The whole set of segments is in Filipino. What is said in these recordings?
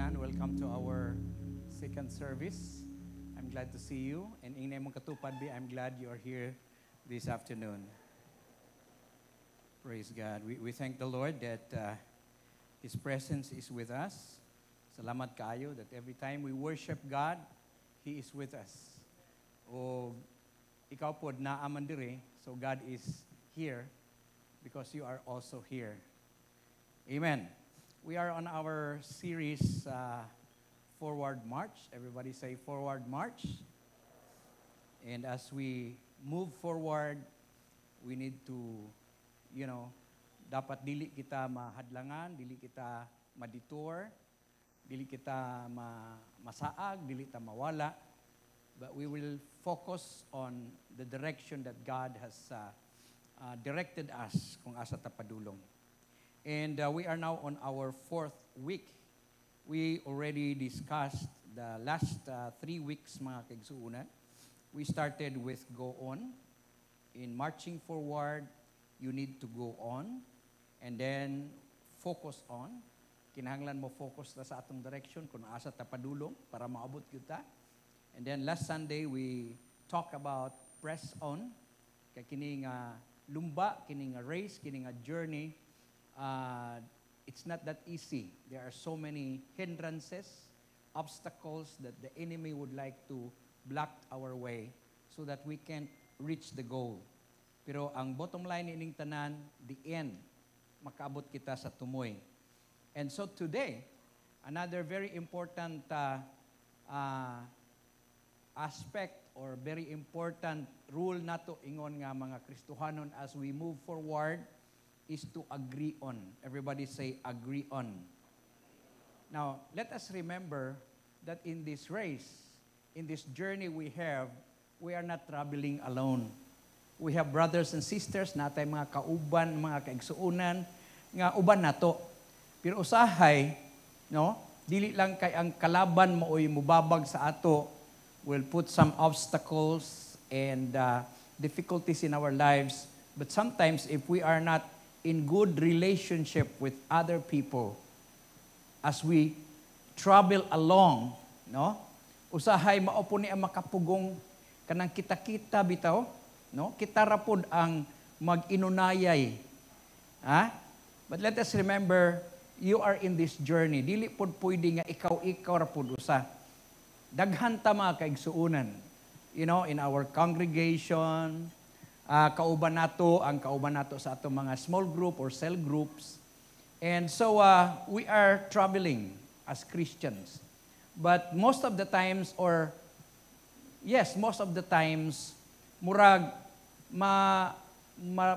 tanan. Welcome to our second service. I'm glad to see you. And ingay mong katupad, I'm glad you are here this afternoon. Praise God. We thank the Lord that His presence is with us. Salamat kayo that every time we worship God, He is with us. O ikaw po naaman dire, so God is here because you are also here. Amen. We are on our series, Forward March. Everybody say Forward March. And as we move forward, we need to, dapat dili kita mahadlangan, dili kita madetour, dili kita masaag, dili kita mawala. But we will focus on the direction that God has directed us kung asa ta padulong. And we are now on our fourth week. We already discussed the last 3 weeks, mga kaigsuunan. We started with go on. In marching forward, you need to go on. And then focus on. Kinahanglan mo focus na sa atong direction kung asa ta padulong para maabot kita. And then last Sunday, we talk about press on. Kaya kining lumba, kining race, kining journey. It's not that easy. There are so many hindrances, obstacles that the enemy would like to block our way so that we can't reach the goal. Pero ang bottom line ining tanan, the end, makaabot kita sa tumoy. And so today, another very important aspect or very important rule nato ingon nga mga Kristohanon as we move forward is to agree on. Everybody say, agree on. Now, let us remember that in this race, in this journey we are not traveling alone. We have brothers and sisters, natay mga kauban, mga kaigsuunan, nga uban nato. Pero usahay, dili lang kay ang kalaban mo oy mubabag sa ato, will put some obstacles and difficulties in our lives. But sometimes if we are not in good relationship with other people, as we travel along, usahay maupo ni ang makapugong kanang kita-kita bitaw, kita rapod ang mag-inunayay. But let us remember, you are in this journey. Dili pod pwede nga ikaw rapod usa. Daghan ta mga kaigsuunan. In our congregation, kauban nato sa atong mga small group or cell groups. And so we are traveling as Christians. But most of the times, murag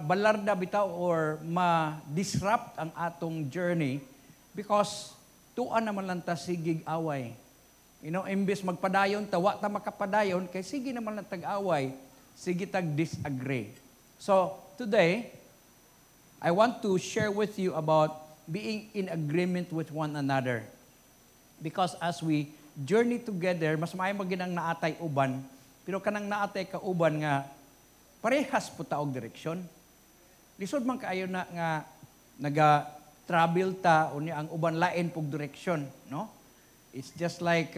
balarda bitaw or ma-disrupt ang atong journey because tuan naman lang ta sigig away. Imbes magpadayon, tawa ta makapadayon, kay sige naman lang tag-away, sige tag-disagree. So, today, I want to share with you about being in agreement with one another. Because as we journey together, mas maayo maginang naatay uban, pero kanang naatay ka uban nga, parehas po taog direksyon. Lisod man kaayo na nga, naga-travel ta, o ang uban lain pog direksyon, It's just like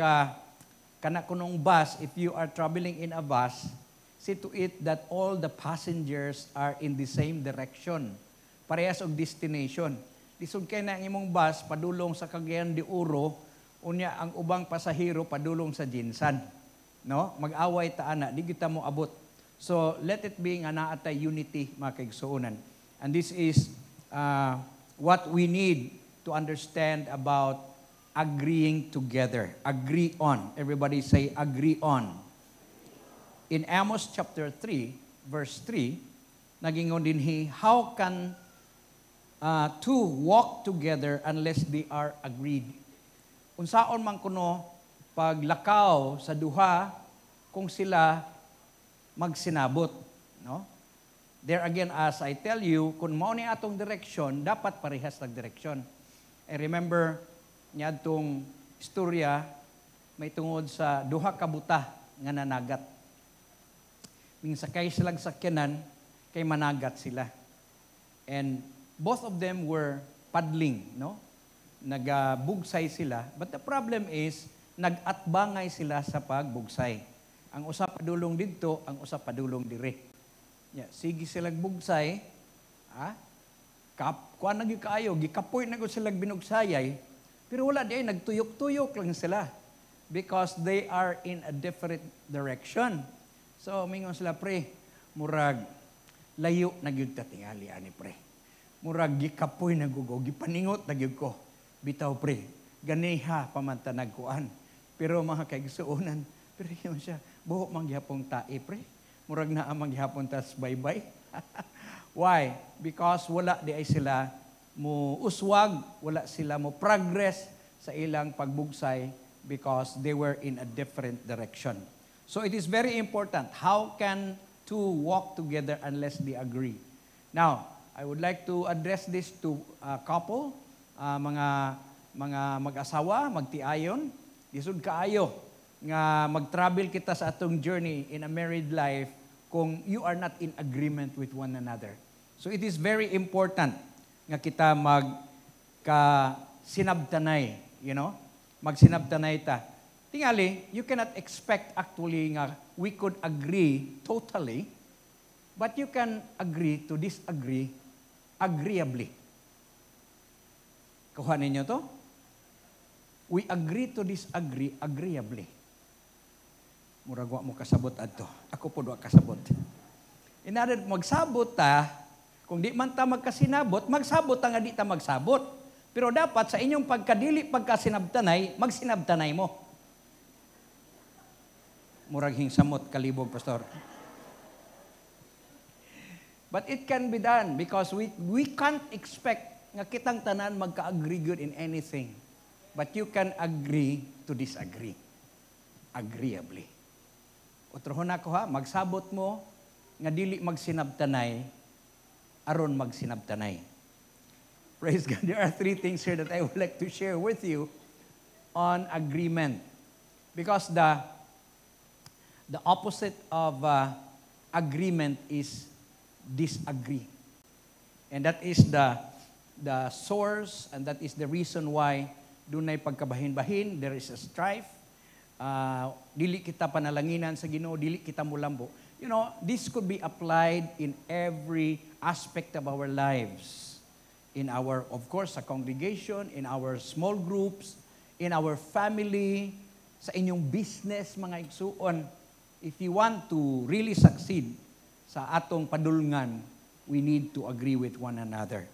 kana kunong bus, if you are traveling in a bus, see to it that all the passengers are in the same direction. Parehas og destination. Lisod kay na ang imong bus padulong sa Cagayan de Oro, unya ang ubang pasahero padulong sa Jinsan. Mag-away ta ana, di kita mo abot. So let it be nga naatay unity mga kaigsuonan. And this is what we need to understand about agreeing together. Agree on. Everybody say, agree on. In Amos chapter 3, verse 3, nagingon din how can two walk together unless they are agreed? Unsaon man kuno paglakaw sa duha kung sila magsinabot. There again, as I tell you, kung mao ni atong direction, dapat parehas ng direction. I remember niadtong istorya may tungod sa duha ka buta nga nanagat. Ming sakay silang sakyanan kay managat sila. And both of them were paddling, nagabugsay sila. But the problem is, nag-atbangay sila sa pagbugsay. Ang usa padulong didto, ang usa padulong dire. Yeah, sige silang bugsay, kuan na gyud kaayo, gikapoy na gyud silang binugsayay, pero wala di ay nagtuyok-tuyok lang sila because they are in a different direction. So mingon sila, pre, murag layo na gyud ta tingali ani pre. Murag gikapoy na gugo, gipaningot na gyud ko. Bitaw pre, ganiha pamantanag kuan. Pero mga kaigsuonan, pero yun siya, buhok mangyapong tae pre. Murag na ang mangyapong tas bye-bye. Why? Because wala di ay sila mo uswag, wala sila mo progress sa ilang pagbugsay because they were in a different direction. So it is very important. How can two walk together unless they agree? Now, I would like to address this to a couple, mga mag-asawa, magtiayon. Isud kaayo nga mag-travel kita sa atong journey in a married life kung you are not in agreement with one another. So it is very important nga kita sinabtanay, magsinabtanay ta. Tingali, you cannot expect actually nga we could agree totally, but you can agree to disagree agreeably. Kuha ninyo to? We agree to disagree agreeably. Murag wa mo kasabot adto. Ako po wa kasabot. Inadad magsabot ta, kung di man ta magkasinabot, magsabot ta nga di ta magsabot. Pero dapat sa inyong pagkasinabtanay, magsinabtanay mo. Murag hingsamot kalibog, pastor. But it can be done because we can't expect nga kitang tanan magka-agree good in anything. But you can agree to disagree. Agreeably. Utrohon ako ha, magsabot mo nga dili magsinabtanay, aron magsinabtanay. Praise God. There are 3 things here that I would like to share with you on agreement. Because the opposite of agreement is disagree. And that is the source and that is the reason why dunay pagkabahin-bahin, there is a strife. Dili kita panalanginan sa Ginoo, dili kita mulambo. This could be applied in every aspect of our lives. In our, of course, sa congregation, in our small groups, in our family, sa inyong business, mga igsuon. If you want to really succeed sa atong padulngan, we need to agree with one another.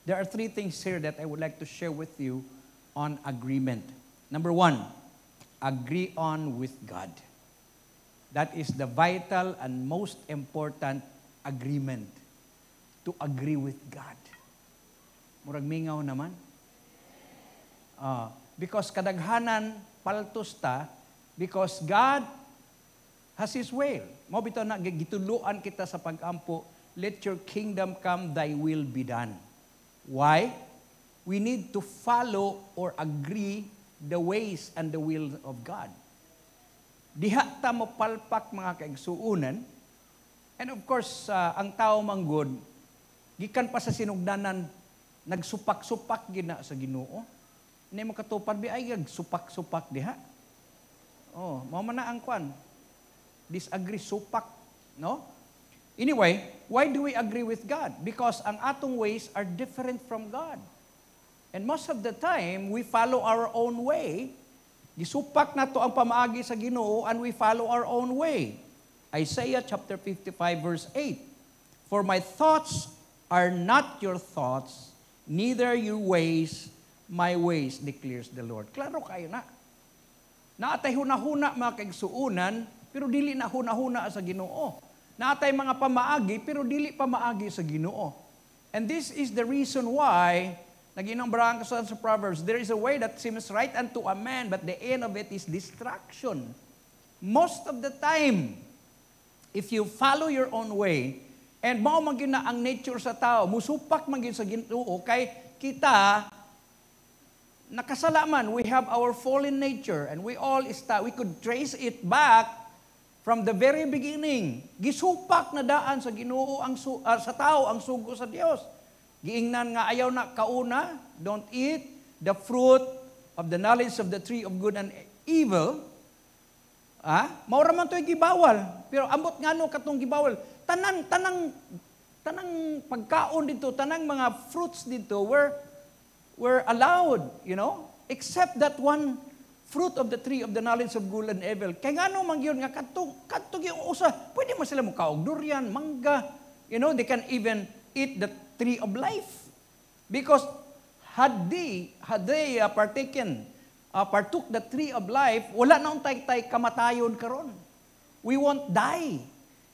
There are 3 things here that I would like to share with you on agreement. Number 1, agree on with God. That is the vital and most important agreement. To agree with God. Murag mingaw naman. Because kadaghanan paltos ta, because God has His will. Mo bitaw na gituluan kita sa pag-ampo, let your kingdom come, thy will be done. Why? We need to follow or agree the ways and the will of God. Diha ta mo palpak mga kaigsuunan. And of course, ang tao manggod, gikan pa sa sinugdanan, nagsupak-supak gina sa Ginoo. Hindi mo katupad, ay supak-supak diha. Mao man na ang kwan. Disagree, supak. No? Anyway, why do we agree with God? Because ang atong ways are different from God. And most of the time, we follow our own way. Gisupak na to ang pamaagi sa Ginoo and we follow our own way. Isaiah chapter 55 verse 8. For my thoughts are not your thoughts, neither your ways my ways, declares the Lord. Klaro kayo na. Naatay hunahuna mga kaigsuunan, pero dili na hunahuna sa Ginoo. Naatay mga pamaagi, pero dili pamaagi sa Ginoo. And this is the reason why naginambrahan ka sa Proverbs, there is a way that seems right unto a man, but the end of it is destruction. Most of the time, if you follow your own way, and mao man gyud na ang nature sa tao, musupak man gyud sa Ginoo, kay kita nakasalaman, we have our fallen nature, and we could trace it back from the very beginning. Gisupak na daan sa Ginoo sa tao ang sugo sa Dios. Giingnan nga ayaw na kauna, don't eat. the fruit of the knowledge of the tree of good and evil, maura man to'y gibawal. Pero ambot nga no katong gibawal, tanang pagkaon dito, tanang mga fruits dito were allowed, except that one fruit of the tree of the knowledge of good and evil. Kaya nga no man yun, nga katong yung usa, pwede mo sila mukaog durian, mangga, they can even eat the tree of life. Because had they partook the tree of life, wala na untay kamatayon karon. We won't die.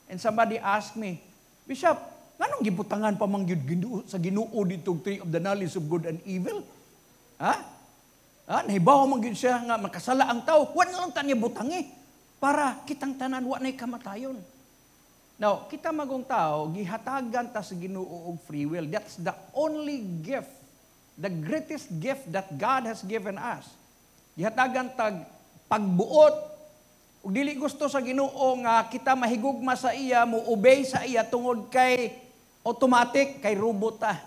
And somebody asked me, Bishop, anong gibutangan pa man gyud sa Ginoo ditong tree of the knowledge of good and evil? Nahibaw man gyud siya nga makasala ang tao, wa na lang tanya butangi para kitang tanan wa nay kamatayon. Now, kita magong tao gihatagan ta sa Ginoo og free will. That's the only gift, the greatest gift that God has given us. Gihatagan tag pagbuot ug dili gusto sa Ginoo nga kita mahigugma sa iya, mo-obey sa iya tungod kay automatic kay robot ta.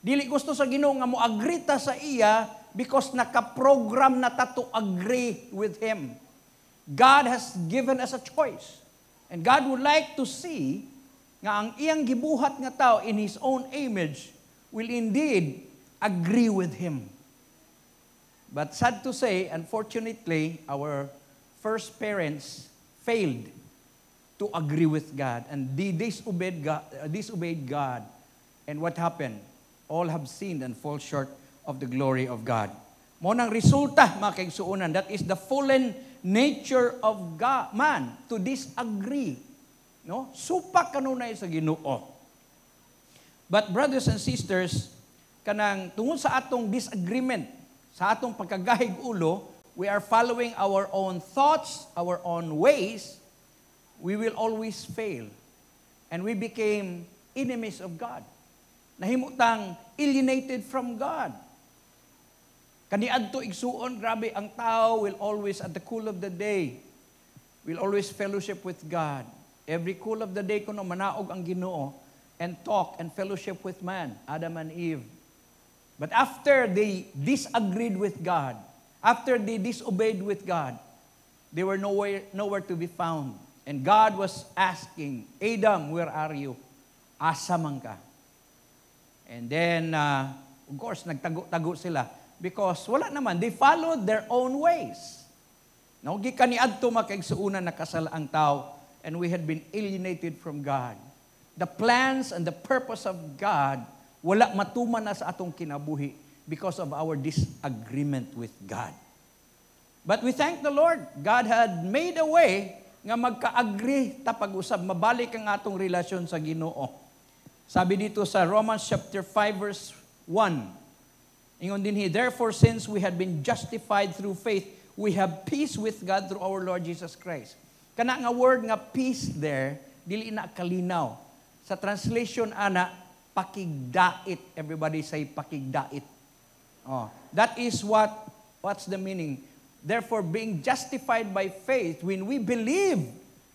Dili gusto sa Ginoo nga mo-agree ta sa iya because naka-program na ta to agree with Him. God has given us a choice. And God would like to see nga ang iyang gibuhat nga tao in His own image will indeed agree with Him. But sad to say, unfortunately, our first parents failed to agree with God and they disobeyed God. And what happened? All have sinned and fall short of the glory of God. Mo nang resulta, mga kaigsuunan, that is the fallen nature of God, man, to disagree. No? Supak kanunay sa Ginoo. But brothers and sisters, kanang tungod sa atong disagreement, sa atong pagkagahig ulo, we are following our own thoughts, our own ways, we will always fail. And we became enemies of God. Nahimutang alienated from God. Kaniadto igsuon, grabe, ang tao will always, at the cool of the day, will always fellowship with God. Every cool of the day, kuno manaog ang Ginoo, and talk and fellowship with man, Adam and Eve. But after they disagreed with God, after they disobeyed with God, they were nowhere to be found. And God was asking, Adam, where are you? Asa man ka? And then, of course, nagtago-tago sila. Because wala naman, they followed their own ways. No, gikaniadto makaigsuunan nakasala ang tao, and we had been alienated from God. The plans and the purpose of God wala matuman na sa atong kinabuhi because of our disagreement with God. But we thank the Lord. God had made a way nga magka-agree ta pag-usab, mabalik ang atong relasyon sa Ginoo. Sabi dito sa Romans chapter 5 verse 1, ingon dinhi, therefore, since we had been justified through faith, we have peace with God through our Lord Jesus Christ. Kana nga word nga peace there, dili na kalinaw. Sa translation ana, pakigdait. Everybody say pakigdait. That is what's the meaning. Therefore, being justified by faith, when we believe,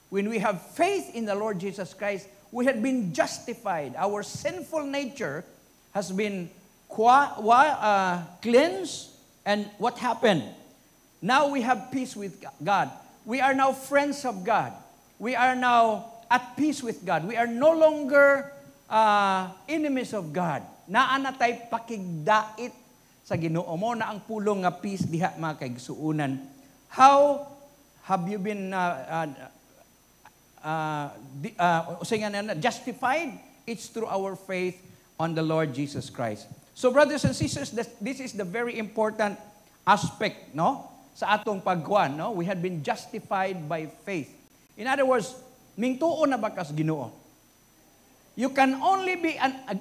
when we have faith in the Lord Jesus Christ, we had been justified. Our sinful nature has been cleansed, and what happened? Now we have peace with God. We are now friends of God. We are now at peace with God. We are no longer enemies of God. Naa na tay pakigdait sa Ginoo mo na ang pulong nga peace diha mga kaigsuunan. How have you been justified? It's through our faith on the Lord Jesus Christ. So brothers and sisters, this is the very important aspect, no? Sa atong pagkuan, no? We had been justified by faith. In other words, mingtuo na ba kas Ginoo? You can only be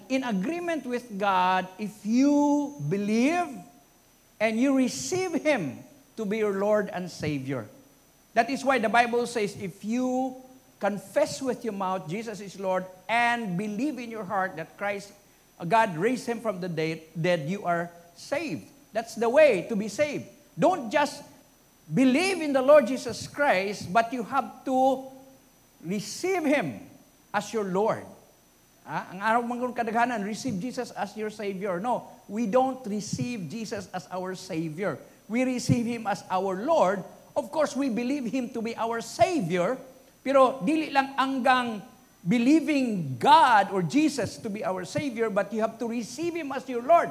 in agreement with God if you believe and you receive Him to be your Lord and Savior. That is why the Bible says, if you confess with your mouth Jesus is Lord and believe in your heart that God raised Him from the dead, you are saved. That's the way to be saved. Don't just believe in the Lord Jesus Christ, but you have to receive Him as your Lord. Ang araw manggon kadaghanan, receive Jesus as your Savior. No, we don't receive Jesus as our Savior. We receive Him as our Lord. Of course, we believe Him to be our Savior, pero dili lang anggang believing God or Jesus to be our Savior, but you have to receive Him as your Lord.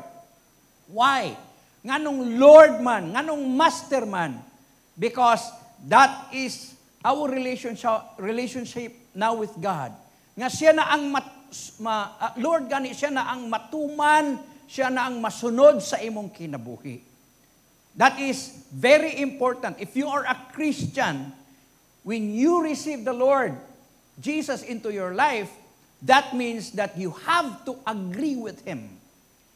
Why? Nganong Lord man, nganong Master man? Because that is our relationship now with God. Nga siya na ang Lord gani, siya na ang matuman, siya na ang masunod sa imong kinabuhi. That is very important. If you are a Christian, when you receive the Lord Jesus into your life, that means that you have to agree with Him.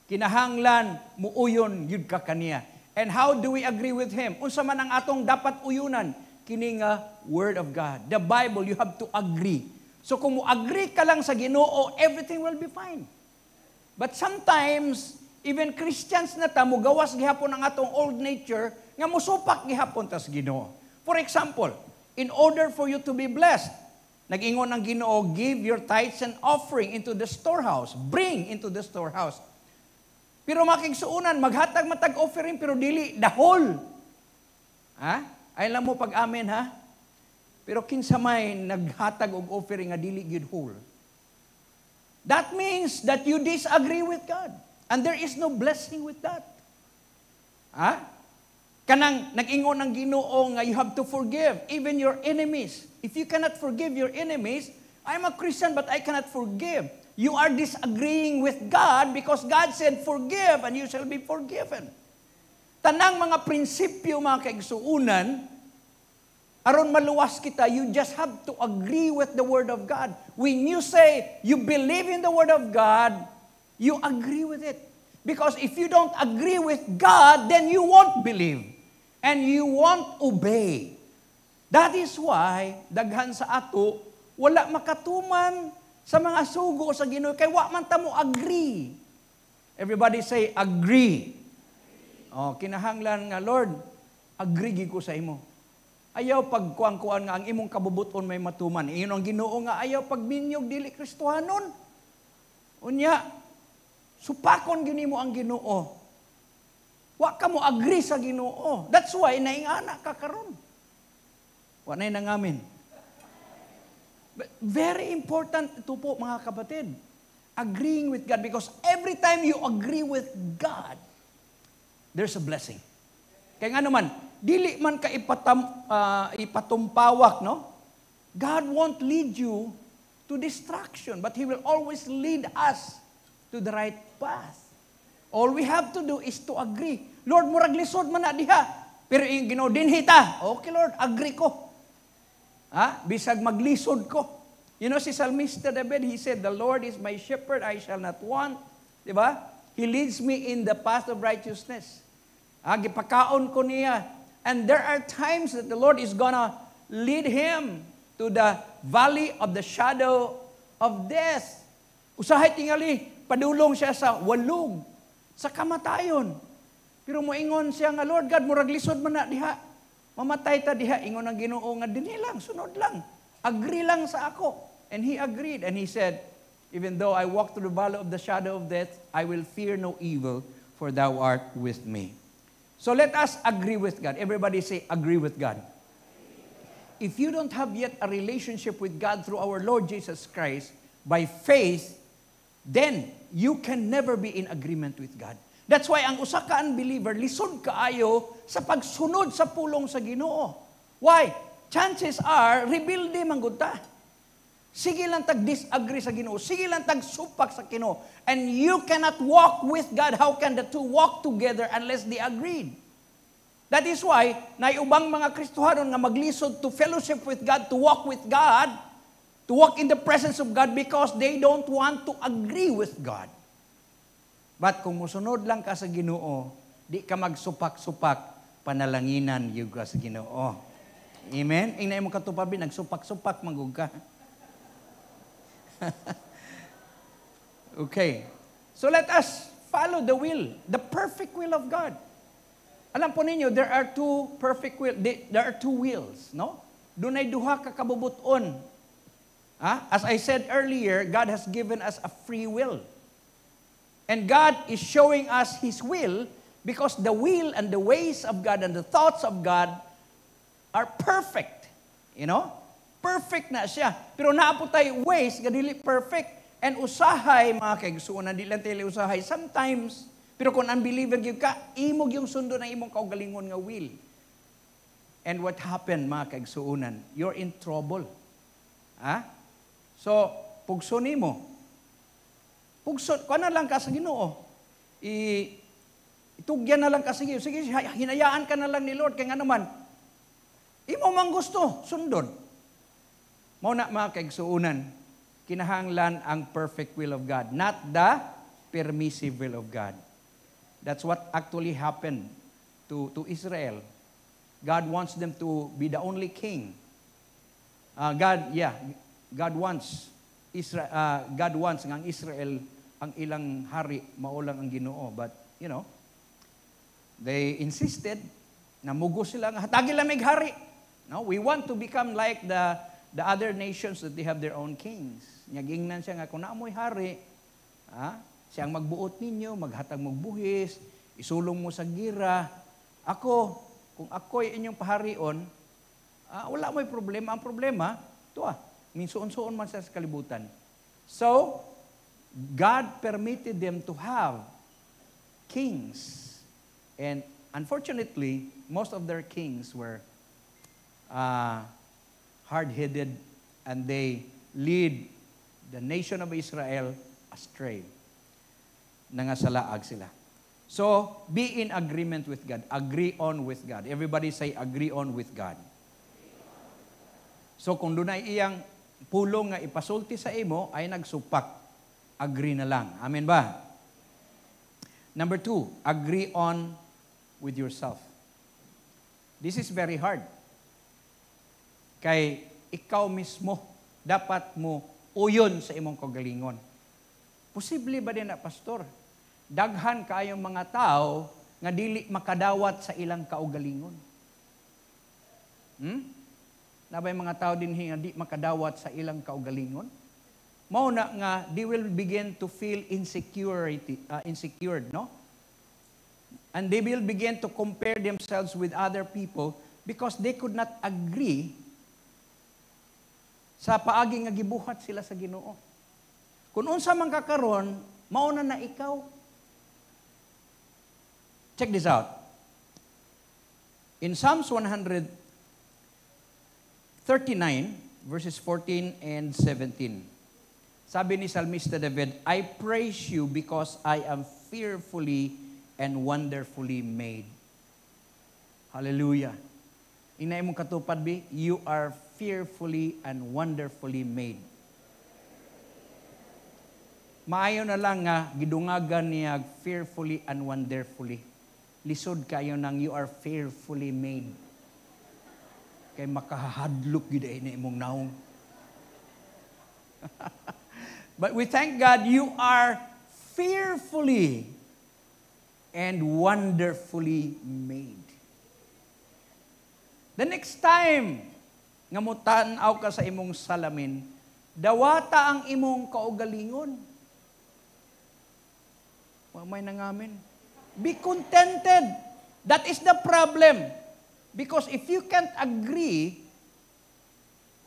Kinahanglan muuyon yud ka kaniya. And how do we agree with Him? Unsa man ang atong dapat uyunan? Kini nga Word of God. The Bible, you have to agree. So kung mo-agree ka lang sa Ginoo, everything will be fine. But sometimes, even Christians na ta, mugawas gihapon ang atong old nature, nga musupak gihapon tas Ginoo. For example, in order for you to be blessed, nag-ingon ang Ginoo, give your tithes and offering into the storehouse. Bring into the storehouse. Pero makigsuunan, maghatag matag offering, pero dili dahol. Ha? Ay lang mo pag-amen, ha? Pero kinsa may naghatag og offering nga dili gyud whole. That means that you disagree with God. And there is no blessing with that. Ha? Kanang nag-ingon ng Ginoo nga you have to forgive even your enemies. If you cannot forgive your enemies, I'm a Christian but I cannot forgive. You are disagreeing with God because God said forgive and you shall be forgiven. Tanang mga prinsipyo mga kaigsuunan, aron maluwas kita, you just have to agree with the Word of God. When you say you believe in the Word of God, you agree with it. Because if you don't agree with God, then you won't believe. And you won't obey. That is why, daghan sa ato, wala makatuman sa mga sugo sa Ginoo. Kaya wa man ta mo agree. Everybody say, agree. Oh, kinahanglan nga, Lord, agree gid ko sa imo. Ayaw pagkuang-kuan nga ang imong kabubuton may matuman. Iyon ang Ginoo nga ayaw pagbinyog dili Kristohanon. Unya, supakon gini mo ang Ginoo. Wa ka mo agree sa Ginoo. That's why naingana ka karon. Wa nay nangamin. But very important ito po mga kapatid. Agreeing with God because every time you agree with God, there's a blessing. Kaya nga naman, dili man ka ipatumpawak, no? God won't lead you to destruction, but He will always lead us to the right path. All we have to do is to agree. Lord, murag lisod man na diha. Pero yung Ginoo dinhi ta. Okay, Lord, agree ko. Ha? Bisag maglisod ko. You know, si Psalmista David, he said, the Lord is my shepherd, I shall not want. Diba? He leads me in the path of righteousness. Gipakaon ko niya. And there are times that the Lord is gonna lead him to the valley of the shadow of death. Usahay tingali, padulong siya sa walog, sa kamatayon. Pero moingon siya nga, Lord God, murag lisod man na diha. Mamatay ta diha, ingon ang Ginoo nga, dinhi lang, sunod lang. Agree lang sa ako. And he agreed, and he said, even though I walk through the valley of the shadow of death, I will fear no evil, for thou art with me. So let us agree with God. Everybody say, agree with God. If you don't have yet a relationship with God through our Lord Jesus Christ, by faith, then you can never be in agreement with God. That's why ang usa ka unbeliever, lisod kaayo sa pagsunod sa pulong sa Ginoo. Why? Chances are, rebelde man gud ta. Sige lang tag-disagree sa Ginoo. Sige lang tag-supak sa Ginoo. And you cannot walk with God. How can the two walk together unless they agreed? That is why, naiubang mga Kristohanon nga maglisod to fellowship with God, to walk in the presence of God because they don't want to agree with God. But kung musunod lang ka sa Ginoo, di ka magsupak-supak, panalanginan yung ka sa Ginoo. Amen? Inay mo katupabi, nagsupak-supak, magug ka. Okay. So let us follow the will, the perfect will of God. Alam po ninyo, there are two perfect will, there are two wills, no? Dunay duha ka kabubuton As I said earlier, God has given us a free will. And God is showing us His will because the will and the ways of God and the thoughts of God are perfect. You know? Perfect na siya. Pero naapo tayo ways, ganili perfect. And usahay, mga kaigsuunan, di lang tayo usahay. Sometimes, pero kung unbeliever yung ka, imog yung sundo ng imong kaugalingon nga will. And what happened, mga kaigsuunan? You're in trouble. So, pugso nimo. Pugso, kuha na lang ka sa Ginoo. Itugyan na lang ka sa Ginoo. Sige, hinayaan ka na lang ni Lord. Kaya nga naman, imo mang gusto, sundon. Mao na mga kaigsuunan, kinahanglan ang perfect will of God, not the permissive will of God. That's what actually happened to Israel. God wants them to be the only king. God wants ng Israel ang ilang hari, maulang ang Ginoo. But, they insisted na mugo sila nga hatagi lamig hari. No, we want to become like the other nations that they have their own kings. Nyagingnan siya nga kung naamoy hari, siyang magbuot ninyo, maghatag magbuhis, isulong mo sa gira. Kung ako'y inyong paharion, wala mo'y problema. Ang problema, minsuon-suon man sa kalibutan. So, God permitted them to have kings. And unfortunately, most of their kings were hard-headed and they lead the nation of Israel astray. Nangasalaag sila. So, be in agreement with God. Agree on with God. Everybody say, agree on with God. So, kung doon ay iyang pulong nga ipasulti sa imo, ay nagsupak. Agree na lang. Amen ba? Number 2, agree on with yourself. This is very hard. Kay ikaw mismo, dapat mo uyon sa imong kagalingon. Posible ba din na, pastor? Daghan kayong mga tao nga dili makadawat sa ilang kaugalingon. Nabay mga tao din nga di makadawat sa ilang kaugalingon. Mao na nga they will begin to feel insecure, no? And they will begin to compare themselves with other people because they could not agree sa paagi nga gibuhat sila sa Ginoo. Kung unsa man ka karon, mao na ikaw. Check this out. In Psalms 139, verses 14 and 17, sabi ni Psalmista David, I praise you because I am fearfully and wonderfully made. Hallelujah. Inay mong katupad, bi, you are fearfully and wonderfully made. Maayo na lang nga, gidungagan niya fearfully and wonderfully. Lisod kayo nang you are fearfully made. Kay makahadlok giday na imong naong. But we thank God you are fearfully and wonderfully made. The next time nga mutanaw ka sa imong salamin, dawata ang imong kaugalingon. May nangamin. Be contented. That is the problem. Because if you can't agree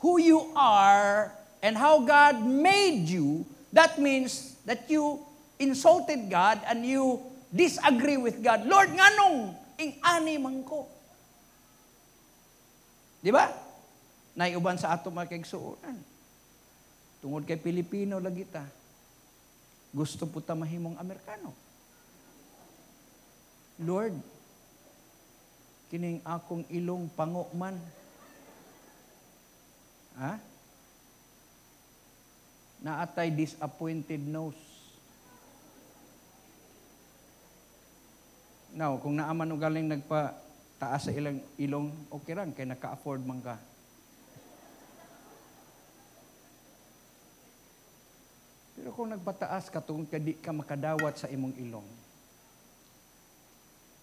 who you are and how God made you, that means that you insulted God and you disagree with God. Lord, nganong ing-ani man ko? Di ba? Naiuban sa ato mga kaigsuonan. Tungod kay Pilipino lagi ta. Gusto po ta mahimong Amerikano. Lord, kining akong ilong pango man. Naatay disappointed nose. Now, kung naaman o galing nagpa-taas sa ilang ilong, okay lang, kaya naka-afford man ka. Pero kung nagpataas ka, tungkol ka di ka makadawat sa imong ilong,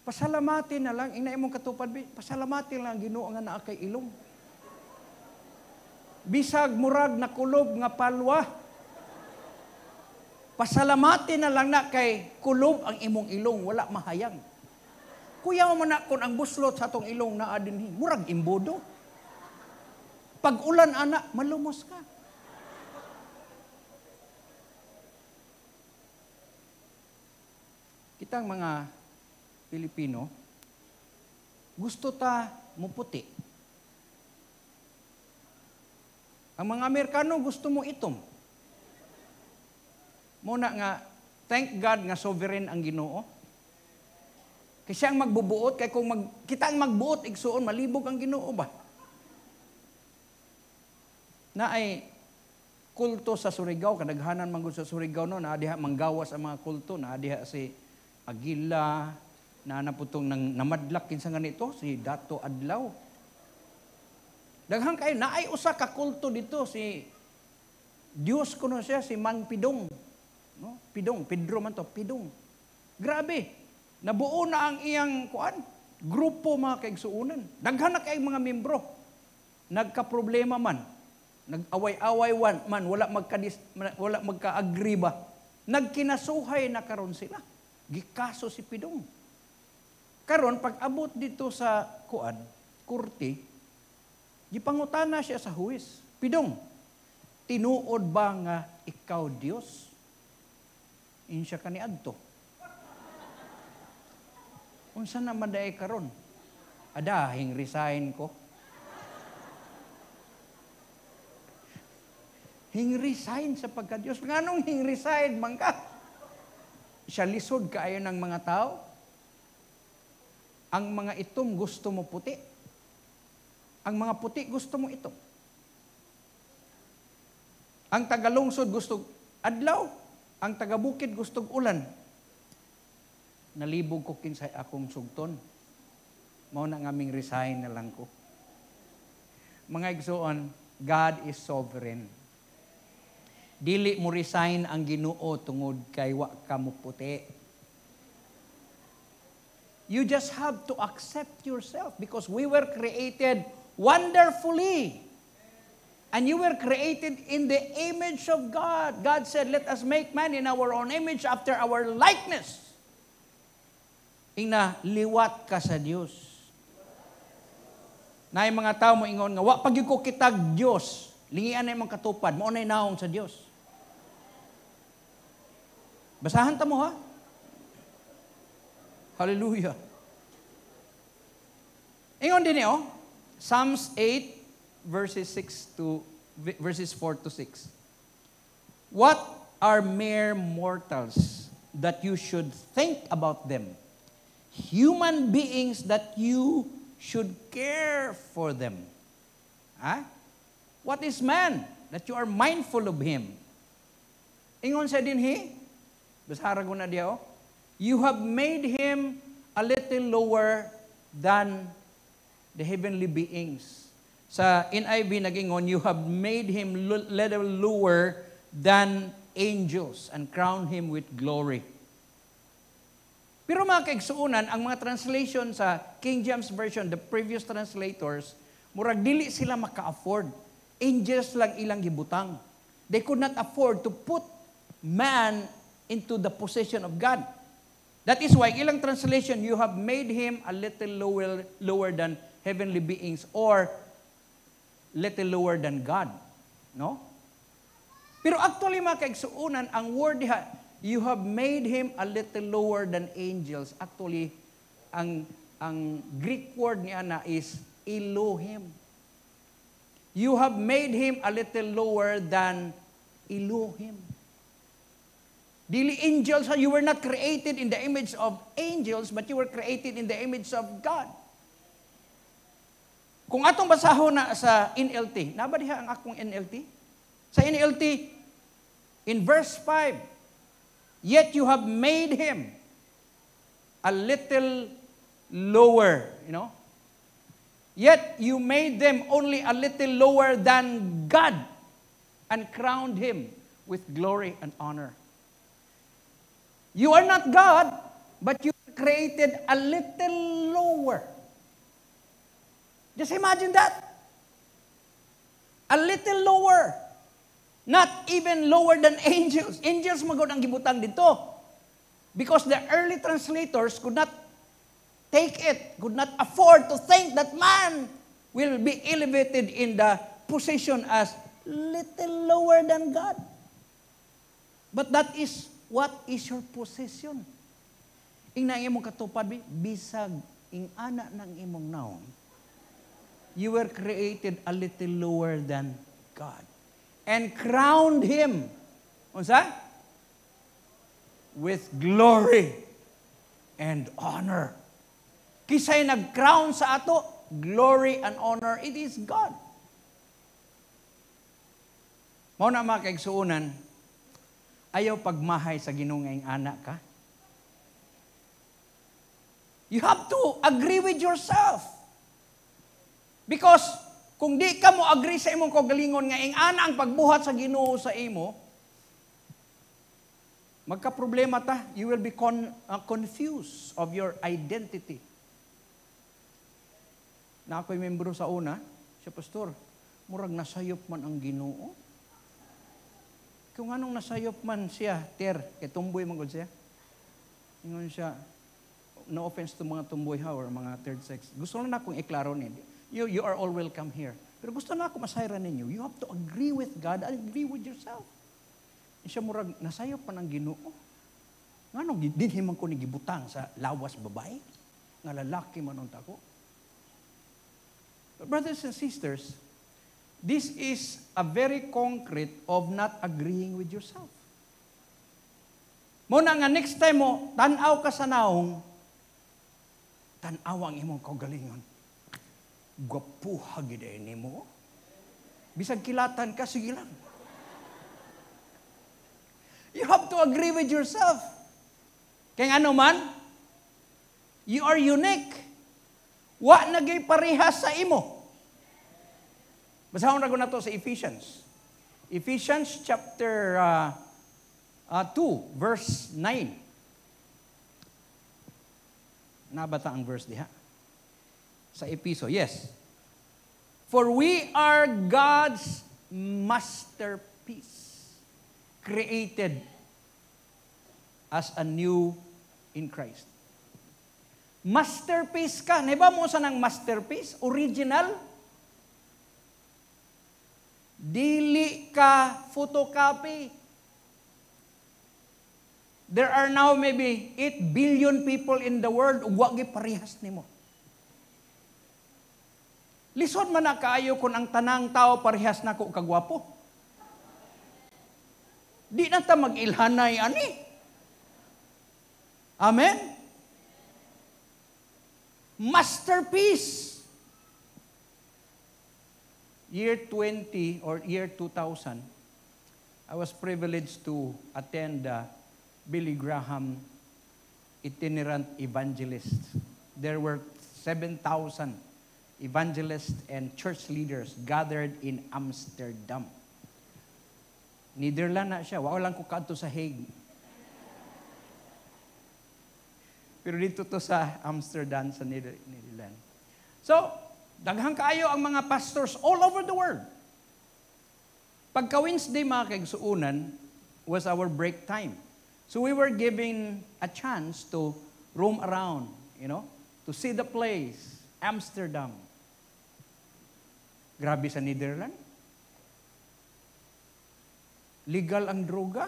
pasalamatin na lang, ina imong katupad, pasalamatin lang Ginoo nga naa kay ilong. Bisag murag na kulob nga palwa. Pasalamatin na lang na kay kulob ang imong ilong, wala mahayang. Kuya mo na kung ang buslot sa atong ilong na adinhi, murag imbodo. Pag ulan anak, malumos ka. Kitang mga Pilipino, gusto ta muputi. Ang mga Amerikano gusto mo itom. Muna nga, thank God nga sovereign ang Ginoo. Kasi ang magbubuot, kaya kung kita ang magbuot, igsuon, malibog ang Ginoo ba? Na ay kulto sa Surigao, kadaghanan manggod sa Surigao no, na diha manggawas ang mga kulto, na diha si Agila, na naputong namadlak kinsa ganito, si Dato Adlaw. Daghang kayo, na ay usa ka kulto dito, si Diyos kuno siya, si Mang Pidong. No? Pidong, Pedro man to, Pidong. Grabe, nabuo na ang iyang grupo mga kaigsuunan. Daghan na kay mga membro. Nagka-problema man, nag-away-away man, wala magka-agree ba. Nagkinasuhay na karon sila. Gikaso si Pidong. Karon pag abot dito sa kurte, gipangutana siya sa huwis. Pidong, tinuod ba nga ikaw Dios? Insya ka ni adto. Unsa na maday karon? Adahing resign ko. Hing resign sa pagka-Diyos. Nganong hing resign man ka? Siya lisod kaayo ng mga tao. Ang mga itom gusto mo puti. Ang mga puti gusto mo itom. Ang tagalungsod gusto adlaw. Ang taga-bukid gustong ulan. Nalibog ko kinsay akong sugton. Mao na ngaming resign na lang ko. Mga igsoon, God is sovereign. Dili mo resign ang Ginoo tungod kay wa ka mo puti. You just have to accept yourself because we were created wonderfully. And you were created in the image of God. God said, let us make man in our own image after our likeness. Ina, liwat ka sa Diyos. Na yung mga tao mo ingon nga, wa pag ko kitag Diyos, lingian na yung katupad, maunay naong sa Diyos. Basahan ta mo ha? Hallelujah. Ingon din Psalms 8, verses 4 to 6. What are mere mortals that you should think about them? Human beings that you should care for them. What is man that you are mindful of him? Ingon sa dinhi, basara ko na diya you have made him a little lower than the heavenly beings. Sa NIV nag-ingon, you have made him little lower than angels and crowned him with glory. Pero mga kaigsuunan, ang mga translation sa King James Version, the previous translators, murag dili sila maka-afford. Angels lang ilang gibutang. They could not afford to put man into the position of God. That is why ilang translation, you have made him a little lower than heavenly beings or little lower than God. No? Pero actually mga kaigsuunan, ang word diha, you have made him a little lower than angels. Actually, ang Greek word niya na is Elohim. You have made him a little lower than Elohim. Dili angels, you were not created in the image of angels, but you were created in the image of God. Kung atong basahon na sa NLT, naba diha ang akong NLT? Sa NLT, in verse 5, yet you have made him a little lower, Yet you made them only a little lower than God and crowned him with glory and honor. You are not God, but you were created a little lower. Just imagine that. A little lower. Not even lower than angels. Angels magod ang gibutang dito. Because the early translators could not take it, could not afford to think that man will be elevated in the position as little lower than God. But that is what is your position. Ing na imong katupad, bisag ing ana ng imong naon, you were created a little lower than God. And crowned Him. Unsa? With glory and honor. Kisay nag-crown sa ato, glory and honor, it is God. Mao na mga kaigsuunan, ayaw pagmahay sa Ginoo nga ing anak ka. You have to agree with yourself. Because kung di ka mo agree sa imong kaugalingon nga ing ana ang pagbuhat sa Ginoo sa imo, magka-problema ta, you will be confused of your identity. Na ako'y membro sa una, siya, Pastor, murag nasayop man ang Ginoo. Kung anong nasayop man siya, kay tumboy man gud siya. Ingon siya, no offense to mga tumboy ha, or mga third sex. Gusto lang na akong iklaro ninyo. You are all welcome here. Pero gusto na ako masayran ninyo. You have to agree with God and agree with yourself. Siya murag, nasayop pa ng Ginoo. Nga nung dinhi man ko ni gibutang sa lawas babae, nga lalaki man ang tako. But brothers and sisters, this is a very concrete of not agreeing with yourself. Muna nga next time mo, tanaw ka sa naong, tanaw ang imong kaugalingon. Gwapuha gid nimo. Bisag kilatan ka, sige lang. You have to agree with yourself. Kaya ano man, you are unique. Wa nagay parehas sa imo. Basahon ra ko na to sa Ephesians. Ephesians chapter 2, verse 9. Nabata ang verse diha. Sa Episo, yes. For we are God's masterpiece, created as a new in Christ. Masterpiece ka. Naiba mo sa ng masterpiece? Original? Dili ka photocopy. There are now maybe 8 billion people in the world. Huwag parehas nimo. Lisod man na kaayo kung ang tanang tao parehas na ko kagwapo. Di na ta mag-ilhanay ani. Amen? Masterpiece. Year 20 or year 2000, I was privileged to attend the Billy Graham itinerant evangelist. There were 7,000 evangelists and church leaders gathered in Amsterdam. Netherlands na siya. Wala lang ko kadto sa Hague. Pero dito to sa Amsterdam, sa Netherlands. So, daghang kaayo ang mga pastors all over the world. Pagka-Wednesday, mga kaigsuunan, was our break time. So we were given a chance to roam around, to see the place, Amsterdam. Grabe sa Netherlands. Legal ang droga.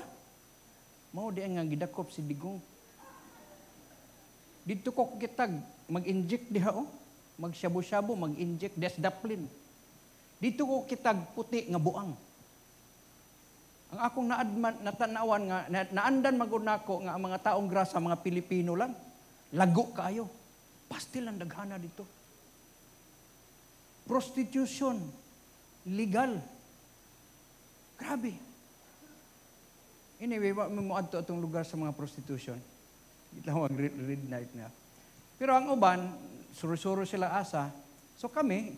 Mao di nga gidakop si Digong. Dito ko kitag mag-inject diha Magshabu-shabu, mag-inject desdaplin. Dito ko kitag puti nga buang. Ang akong natanawan nga naandan magud nako nga ang mga taong grasa mga Pilipino lang. Lago kaayo. Pastil ang daghana dito. Prostitution, legal. Grabe. Anyway, mo adto atong lugar sa mga prostitution. Gitawag red night na. Pero ang uban, suro-suro sila asa. So kami,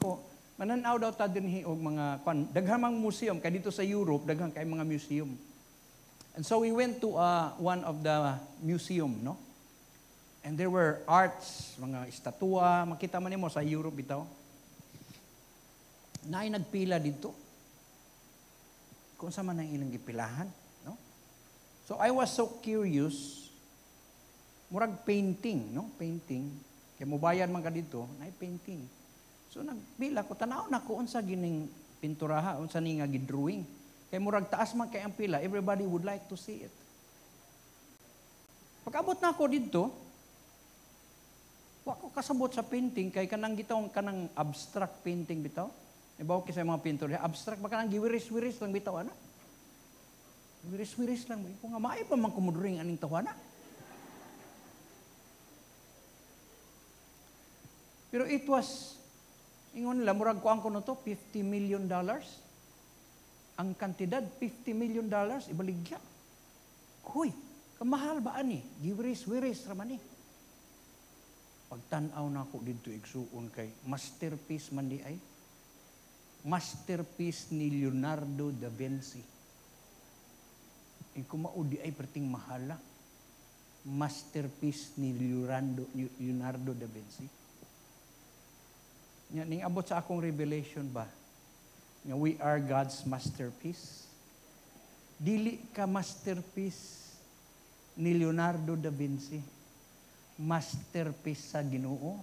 mananaw daw ta dinhi og mga daghang mga museum kay dito sa Europe, daghang kay mga museum. And so we went to one of the museum, no? And there were arts, mga estatwa, makita man nimo sa Europe bitaw. Naay nagpila dito. kung sa man ang ilang gipilahan, no? So I was so curious, murag painting, no? Painting. Kaya mubayan man ka dito, na painting. So nagpila ko, tanaw na ko unsa gining pinturaha, unsa ni nga gidrawing. Kaya murag taas man kay ang pila, everybody would like to see it. Pag-abot na ako dito, wa ko kasabot sa painting kay kanang gitawng kanang abstract painting bitaw. Ibaw kay sa mga pintor, abstract ba kanang giwiris-wiris lang bitaw ana? Wiris-wiris lang. Kung nga maay pa man kumudring aning tawana. Pero it was, ingon nila, murag ko ang kuno to, $50 million. Ang kantidad, $50 million, ibaligya. Huy, kamahal ba ani? Giwiris-wiris raman ni. Pagtanaw na ako dito, igsuon kay masterpiece man di ay. Masterpiece ni Leonardo da Vinci. Kumaudi ay perting mahala. Masterpiece ni Leonardo da Vinci. Ning abot sa akong revelation ba? Nga we are God's masterpiece. Dili ka masterpiece ni Leonardo da Vinci. Masterpiece sa Ginoo.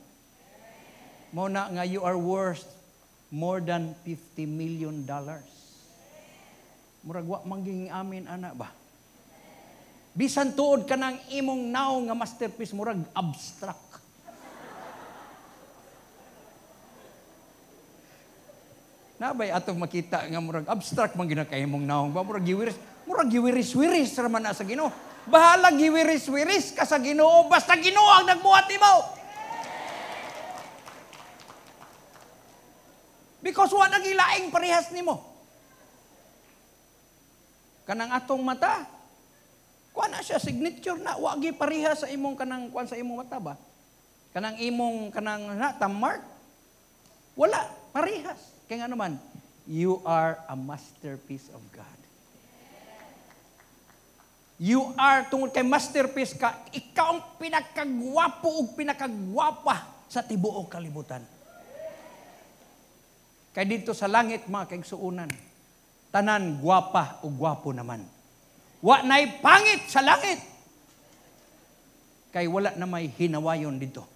Mo na nga you are worth more than $50 million. Murag wa mangging amin ana ba? Bisan tuod ka ng imong now nga masterpiece, murag abstract. Nabay atong makita nga murag abstract man ginakay imong now ba murag giwiris-wiris raman na sa Ginoo. Bahala giwiris-wiris ka sa Ginoo basta Ginoo ang nagbuhat nimo. Because wa nagilaing parehas nimo. Kanang atong mata, kuan na siya signature na wa gi parehas sa imong kanang kuan sa imong mata ba? Kanang imong kanang mark. Wala parehas. Kaya nga naman, you are a masterpiece of God. You are, tungkol kay masterpiece ka, ikaw ang pinakagwapo o pinakagwapa sa tibuok kalibutan. Kaya dito sa langit, mga kaigsuunan, tanan gwapa o gwapo naman. Wa na'y pangit sa langit. Kay wala na may hinawayon dito.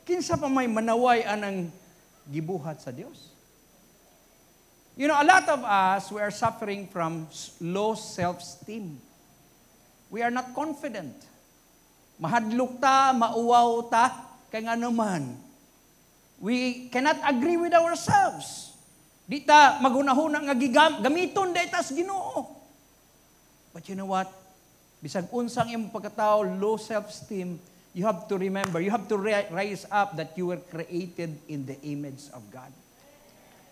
Kinsa pa may manaway anang gibuhat sa Dios? You know, a lot of us, we are suffering from low self-esteem. We are not confident. Mahadlok ta, mauwaw ta, kaya nga naman, we cannot agree with ourselves. Di ta magunahuna nga gamiton da itas Ginoo. But you know what? Bisag unsang imong pagkatao, low self-esteem, you have to remember, you have to rise up that you were created in the image of God.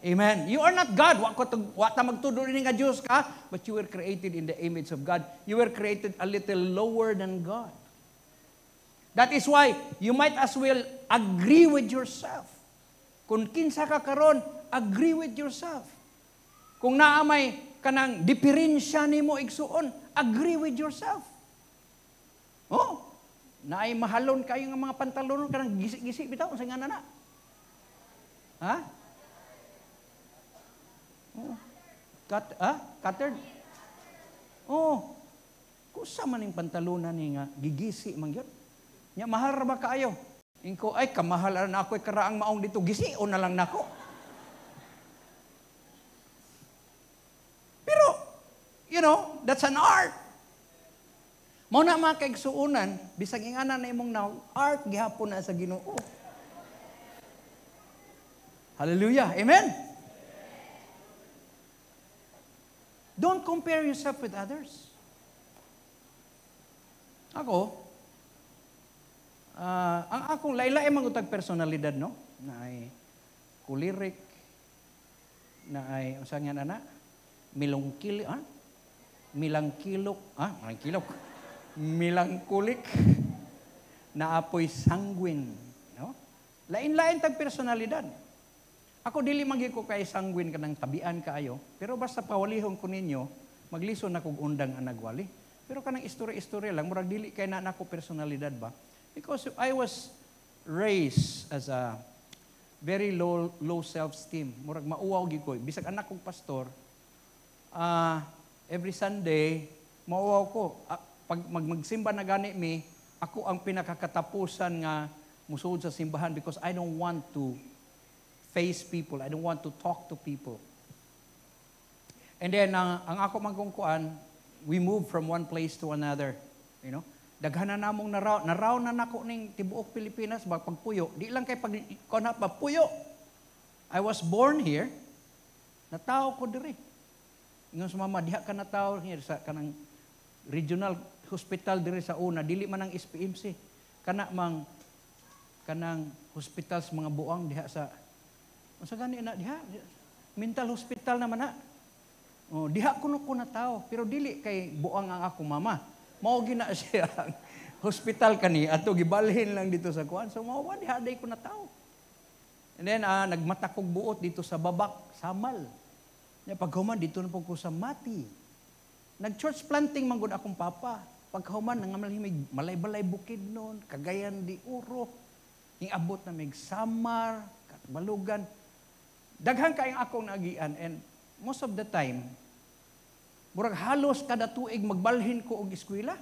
Amen. You are not God. Wa ta magtudo rin nga Diyos ka, but you were created in the image of God. You were created a little lower than God. That is why you might as well agree with yourself. Kung kinsa ka karon, agree with yourself. Kung naamay kanang diferensya nimo igsuon, agree with yourself. Oh, naay mahalon kayo nga mga pantalon kanang gisi-gisi bitaw sa nga na. Ha? Oh. Cutter? Oh. Kusa man ning pantalonan ni nga gigisi man gyud. Nya mahal ra ba kaayo? Ingko ay kamahal na ako karaang maong dito gisi o na lang nako. Pero you know, that's an art. Mao na mga kaigsuunan, bisag ingana na imong now, art gihapon na sa Ginoo. Hallelujah. Amen. Don't compare yourself with others. Ako, ang akong laylay man utag personalidad, no? Na ay kulirik, na ay unsa nga na? Milangkilok, milangkulik, na apoy sanguine, no? Lain-lain tag personalidad. Ako dili magi ko kay sanguine kanang tabian kaayo, pero basta pawalihon ko ninyo, maglison na kog undang ang nagwali. Pero kanang istorya-istorya lang, murag dili kay na nako personalidad ba? Because I was raised as a very low self-esteem. Murag mauwaw gid ko. Bisag anak kong pastor, every Sunday, mauwaw ko. Pag magsimba na gani mi, ako ang pinakakatapusan nga musuod sa simbahan because I don't want to face people. I don't want to talk to people. And then, ang ako magkungkuan, we move from one place to another. You know? Daghanan namong naraw na nako ning tibuok Pilipinas, pagpuyo. Di lang kay pagpuyo. I was born here, natao ko diri. Ingon sa mama, diha ka natao here sa kanang regional hospital diri sa una, dili man ang SPMC. Kanang hospitals mga buang diha sa gani na diha mental hospital naman na. Oh, diha kuno ko na tao pero dili kay buang ang ako mama. Mao gina siya hospital kani ato gibalhin lang dito sa kuan. So mao diha day ko na tao. And then nagmatakog buot dito sa Babak, Samal. Nya paghuman dito na po ko sa Mati. Nag-church planting man gud akong papa. Paghuman nangamalhimig malay-balay bukid noon, Cagayan de Oro. Abot na mig Samar, Balugan. Daghan kayong akong nagian and most of the time, murag halos kada tuig magbalhin ko og eskwela.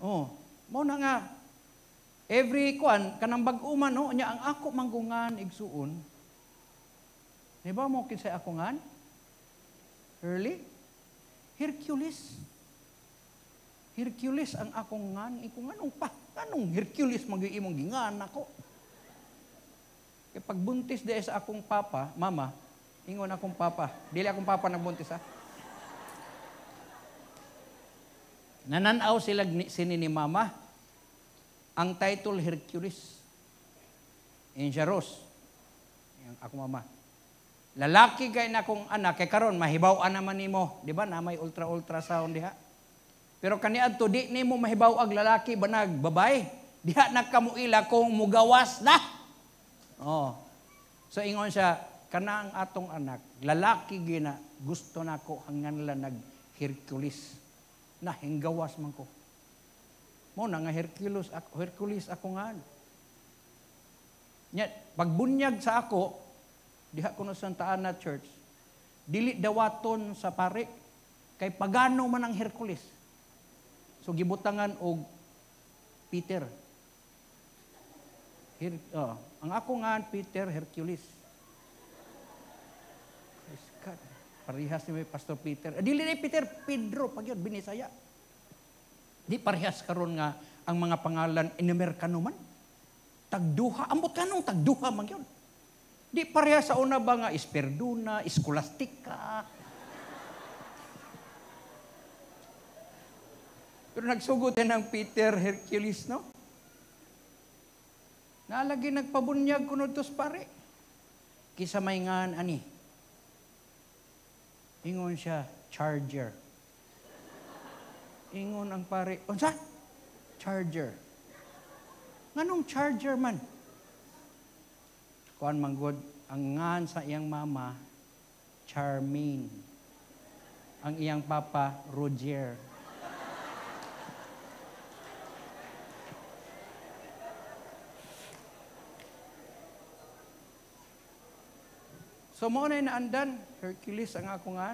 Oh, mao na nga every kanang bag-uman no nya ang ako manggungan igsuon. Di ba mo kinsay ako ngan? Early Hercules ang akong ngan, nganong pa. Anong Hercules mag-iimong gingan ako? Kaya pagbuntis dahil sa akong papa, mama, ingon akong papa. Dili akong papa nagbuntis ha. Nananaw sila sini ni mama. Ang title Hercules. Injaros. Yung ako mama. Lalaki kay na akong anak, kay karon mahibaw-an naman nimo. Di ba na may ultrasound diha? Pero kaniadto di nimo mahibaw ag lalaki banag babae. Diha na kamuila kung mugawas na. Oh. So ingon siya kana ang atong anak, lalaki gina gusto nako hanggan la nag Hercules. Na hinggawas man ko. Mo na nga Hercules ako nga. Nya pagbunyag sa ako diha kuno sa Santa Ana Church. Dili dawaton sa pare kay pagano man ang Hercules. So gibutangan og Peter. Ang ako nga Peter Hercules. Parehas ni Pastor Peter. Dili ni Peter, Pedro pag yun binisaya. Di parehas karon nga ang mga pangalan in-Amerikano man. Tagduha, ambot kanong tagduha man yun. Di parehas sa una ba nga Esperduna, Scholastica. Pero nagsugod din ng Peter Hercules, no? Nalagi nagpabunyag kunod tos pare. Kisa may ngan ani. Ingon siya, Charger. Ingon ang pare, unsa? Charger. Nganong Charger man? Kuan manggod, ang ngan sa iyang mama, Charmaine. Ang iyang papa, Roger. So mo na naandan, Hercules ang ako nga.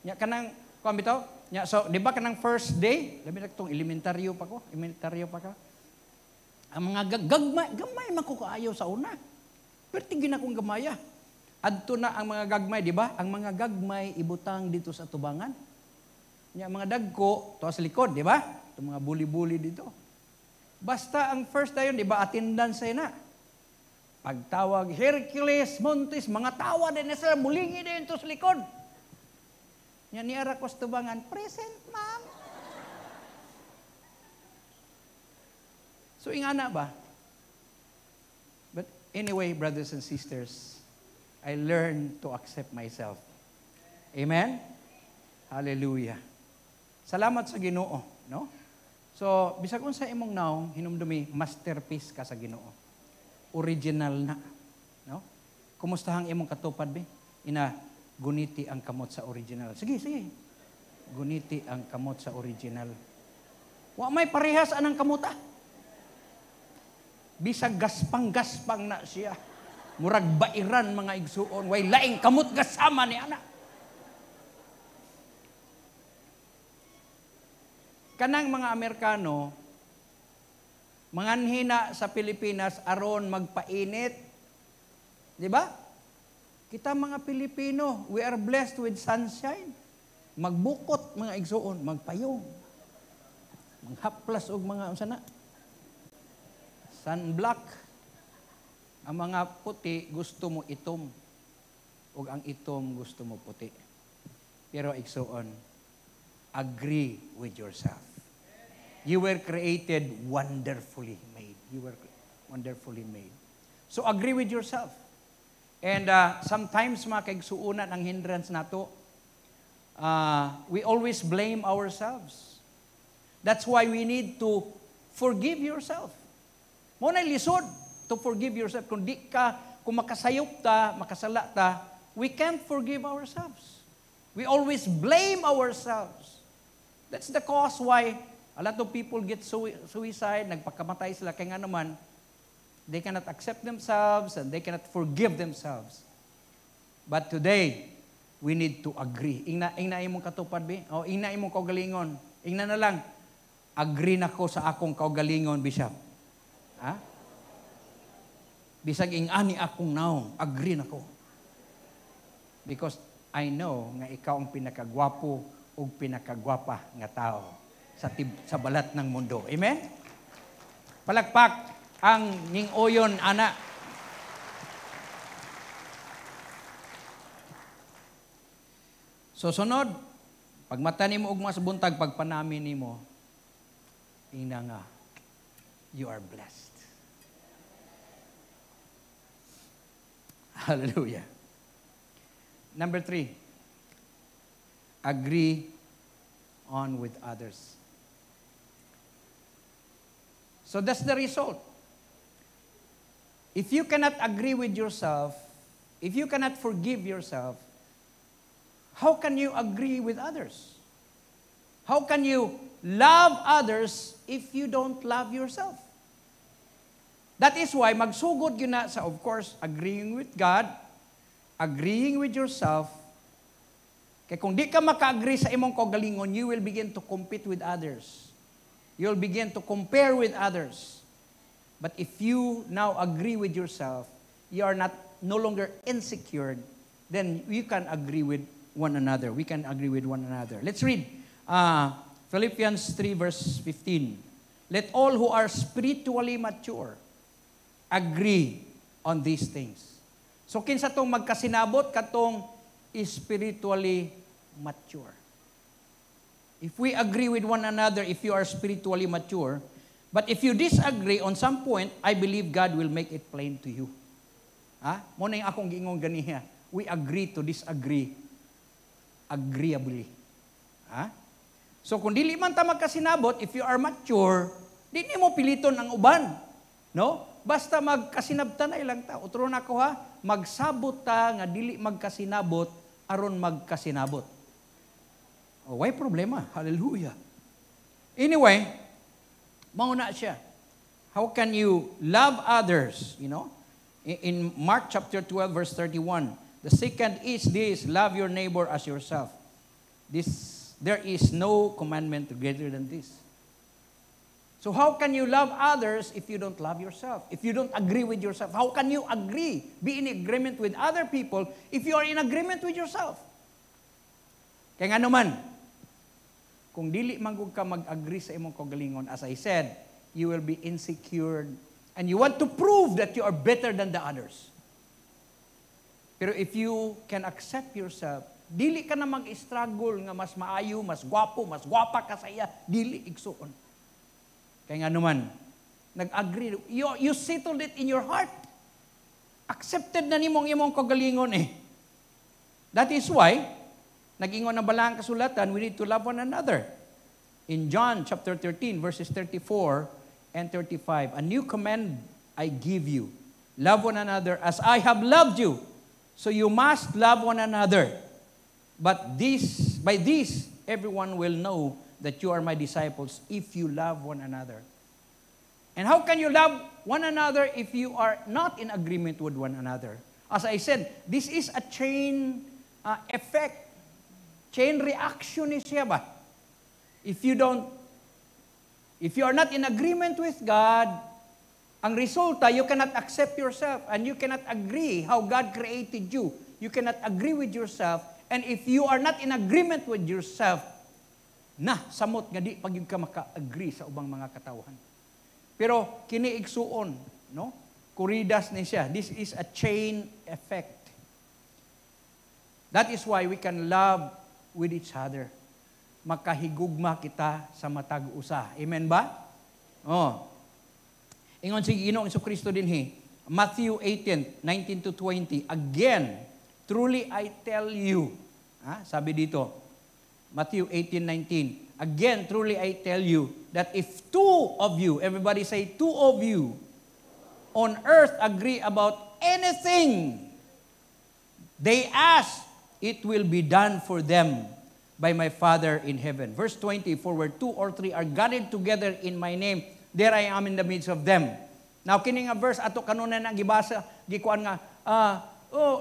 Nya kanang kuan bitaw? Nya so di ba kanang first day, labi na tong elementaryo pa ka. Ang mga gamay man ko kaayo sa una. Pero tingin akong gamaya. Adto na ang mga gagmay, di ba? Ang mga gagmay ibutang dito sa tubangan. Nya mga dagko to sa likod, di ba? Itong mga buli-buli dito. Basta ang first dayon, di ba, attendance ay na. Pagtawag, Hercules, Montes, mga tawa din na sila, mulingi din ito sa likod. Yan ni Arakos tubangan, present, ma'am. So, ingana ba? But anyway, brothers and sisters, I learned to accept myself. Amen? Hallelujah. Salamat sa Ginoo, no? So, bisag unsa imong naong hinumdumi, masterpiece ka sa Ginoo. Original na. No? Kumusta ang imong katupad, be? Guniti ang kamot sa original. Sige. Guniti ang kamot sa original. Wa may parehas anang kamuta. Bisag gaspang-gaspang na siya. Murag bairan mga igsuon, way laing kamot gasama ni ana. Kanang mga Amerikano, manganhina sa Pilipinas aron magpainit. Di ba? Kita mga Pilipino, we are blessed with sunshine. Magbukot mga igsuon, magpayong. Manghaplas og mga usana. Sunblock. Ang mga puti gusto mo itom. Ug ang itom gusto mo puti. Pero igsuon, agree with yourself. You were created wonderfully made. You were wonderfully made. So agree with yourself. And sometimes mga kaigsuunan ang hindrance nato, we always blame ourselves. That's why we need to forgive yourself. Muna lisod to forgive yourself. Kung makasayop ta, makasala ta, we can't forgive ourselves. We always blame ourselves. That's the cause why a lot of people get suicide, nagpakamatay sila, kaya nga naman, they cannot accept themselves and they cannot forgive themselves. But today, we need to agree. Ingna imong katupad, be? O ingna imong kaugalingon. Ingna na lang, agree na ko sa akong kaugalingon, Bishop. Ha? Bisag ingani akong naong, agree na ko. Because I know nga ikaw ang pinakagwapo o pinakagwapa nga tao sa balat ng mundo. Amen? Palakpak ang ningoyon, ana. So sunod, pag mata nimo og mas buntag, pagpanami nimo, ina nga, you are blessed. Hallelujah. Number 3, agree on with others. So that's the result. If you cannot agree with yourself, if you cannot forgive yourself, how can you agree with others? How can you love others if you don't love yourself? That is why magsugod yun na sa, of course, agreeing with God, agreeing with yourself. Kaya kung di ka maka-agree sa imong kaugalingon, you will begin to compete with others. You'll begin to compare with others. But if you now agree with yourself, you are no longer insecure, then you can agree with one another. We can agree with one another. Let's read Philippians 3 verse 15. Let all who are spiritually mature agree on these things. So kinsa tong magkasinabot katong spiritually mature. If we agree with one another, if you are spiritually mature, but if you disagree on some point, I believe God will make it plain to you. Ha? Muna yung akong giingong ganiha. We agree to disagree agreeably. Ha? So kung dili man ta magkasinabot, if you are mature, di mo piliton ang uban. No? Basta magkasinabtan ay lang ta. Utro na ko ha, magsabot ta nga dili magkasinabot aron magkasinabot. Oh, why problema? Hallelujah. Anyway, mauna siya. How can you love others, you know? In Mark chapter 12 verse 31, the second is this, love your neighbor as yourself. There is no commandment greater than this. So how can you love others if you don't love yourself? If you don't agree with yourself? How can you agree, be in agreement with other people if you are in agreement with yourself? Kaya nga naman, kung dili manggug ka mag-agree sa imong kaugalingon, as I said, you will be insecure and you want to prove that you are better than the others. Pero if you can accept yourself, dili ka na mag-struggle nga mas maayo, mas gwapo, mas gwapa ka sa iya, dili igsuon. Kaya nga naman, nag-agree. You settled it in your heart. Accepted na nimong imong kagalingon eh. That is why, nag-ingon na balang kasulatan, we need to love one another. In John chapter 13, verses 34 and 35, a new command I give you. Love one another as I have loved you. So you must love one another. But by this, everyone will know that you are my disciples if you love one another. And how can you love one another if you are not in agreement with one another? As I said, this is a chain effect. Chain reaction is siya ba? If you are not in agreement with God, ang resulta, you cannot accept yourself and you cannot agree how God created you. You cannot agree with yourself. And if you are not in agreement with yourself, samot nga di pag yung ka maka-agree sa ubang mga katawhan. Pero kiniigsuon, no? Kuridas ni siya. This is a chain effect. That is why we can love with each other. Makahigugma kita sa matag usa. Amen ba? Oh. Ingon si Ginoong Jesucristo dinhi, Matthew 18:19-20. Again, truly I tell you. Sabi dito, Matthew 18:19. Again, truly I tell you that if two of you, everybody say two of you, on earth agree about anything they ask, it will be done for them by my Father in heaven. Verse 20, for where two or three are gathered together in my name, there I am in the midst of them. Now, kini nga verse, ato kanuna na gibasa, gikuan nga,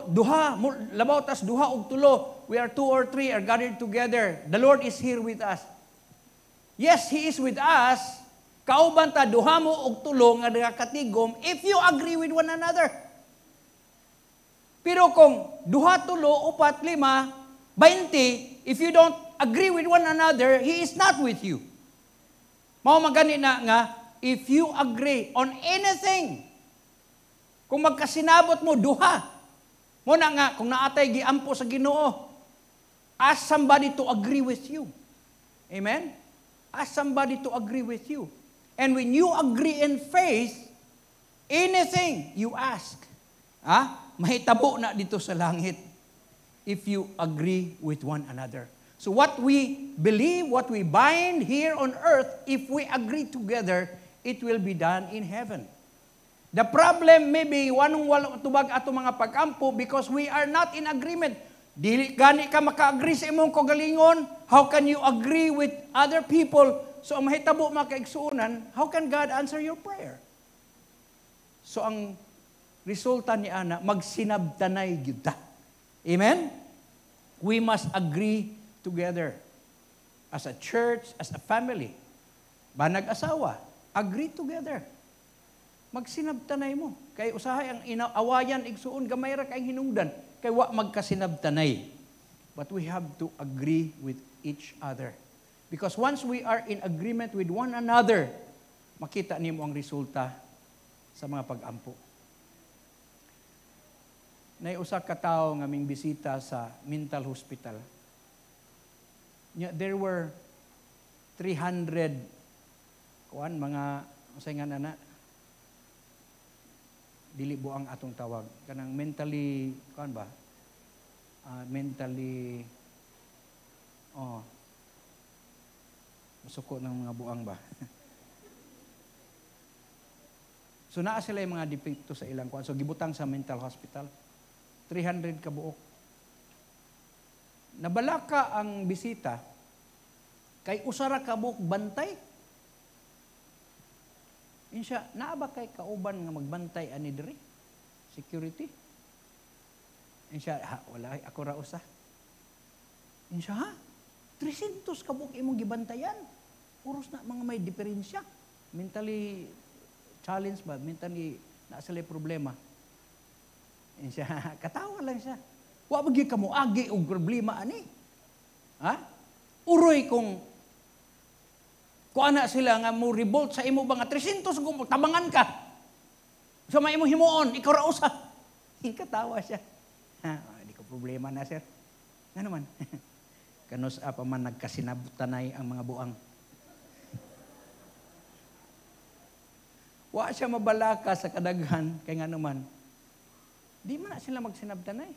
duha, labaw tas duha og tulo, we are two or three are gathered together. The Lord is here with us. Yes, He is with us. Kauban ta, duha mo og tulo nga katigom if you agree with one another. Pero kung duha, tulo, upat, lima, 20, if you don't agree with one another, He is not with you. Mao magani na nga, if you agree on anything, kung magkasinabot mo, duha. Mo na nga, kung naatay giampo sa Ginoo, ask somebody to agree with you. Amen? Ask somebody to agree with you. And when you agree in faith, anything you ask, mahitabo na dito sa langit if you agree with one another. So what we believe, what we bind here on earth, if we agree together, it will be done in heaven. The problem maybe, wanong wala tubag ato mga pag-ampo because we are not in agreement. Dili gani ka maka-agree sa imong kagalingon, how can you agree with other people? So ang mahitabo makaigsuunan, how can God answer your prayer? So ang resulta ni ana, magsinabtanay gyud ta. Amen? We must agree together as a church, as a family. Banag asawa, agree together. Magsinabtanay mo. Kay usahay ang awayan igsuon gamay ra kay hinungdan kay wa magkasinabtanay. But we have to agree with each other. Because once we are in agreement with one another, makita nimo ang resulta sa mga pag-ampo. Nay usa ka tawo nga ming bisita sa mental hospital. There were 300 mga usay nga na dili buang atong tawag kanang mentally masuko ng mga buang ba. So naa sila yung mga depekto sa ilang kuan. So gibutang sa mental hospital. 300 ka buok. Nabalaka ang bisita kay usara ka buok bantay. Insya, naa ba kay kauban nga magbantay ani diri? Security? Insya, wala ako ra usa. Insya, 300 ka buok imong gibantayan. Puros na mga may diferensya. Mentally challenged ba? Mentally na sila problema. Insya, katawa lang siya. Wa bagi ka mo agi og problema ani. Uroy kung ana sila nga mo revolt sa imo ba nga 300 kung tabangan ka. Sa may imo himuon, ikaw ra usa. Katawa siya. Di ko problema na sir. Nga naman. Kanus pa man nagkasinabutanay ang mga buang. Wa siya mabalaka sa kadaghan kay nga naman. Di man na sila magsinabtanay.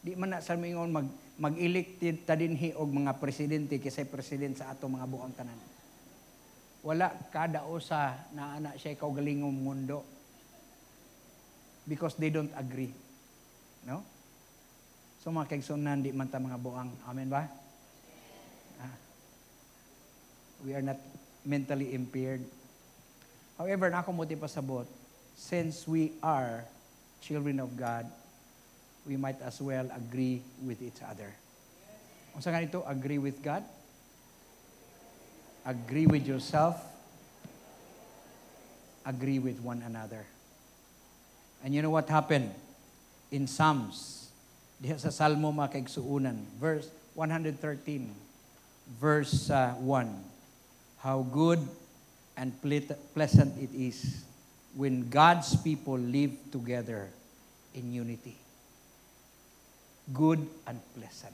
Di man na sa mingon mag-elected ta dinhi og mga presidente kisay president sa ato mga buang tanan. Wala kada usa na ana siya ikaw galingong mundo. Because they don't agree. No? So mga kaigsunan di man ta mga buang. Amen ba? We are not mentally impaired. However, nako mo ti pasabot, since we are children of God, we might as well agree with each other. Kung saan ganito, agree with God, agree with yourself, agree with one another. And you know what happened? In Psalms, diha sa Salmo mga kaigsuunan, verse 113, verse 1, how good and pleasant it is when God's people live together in unity. Good and pleasant.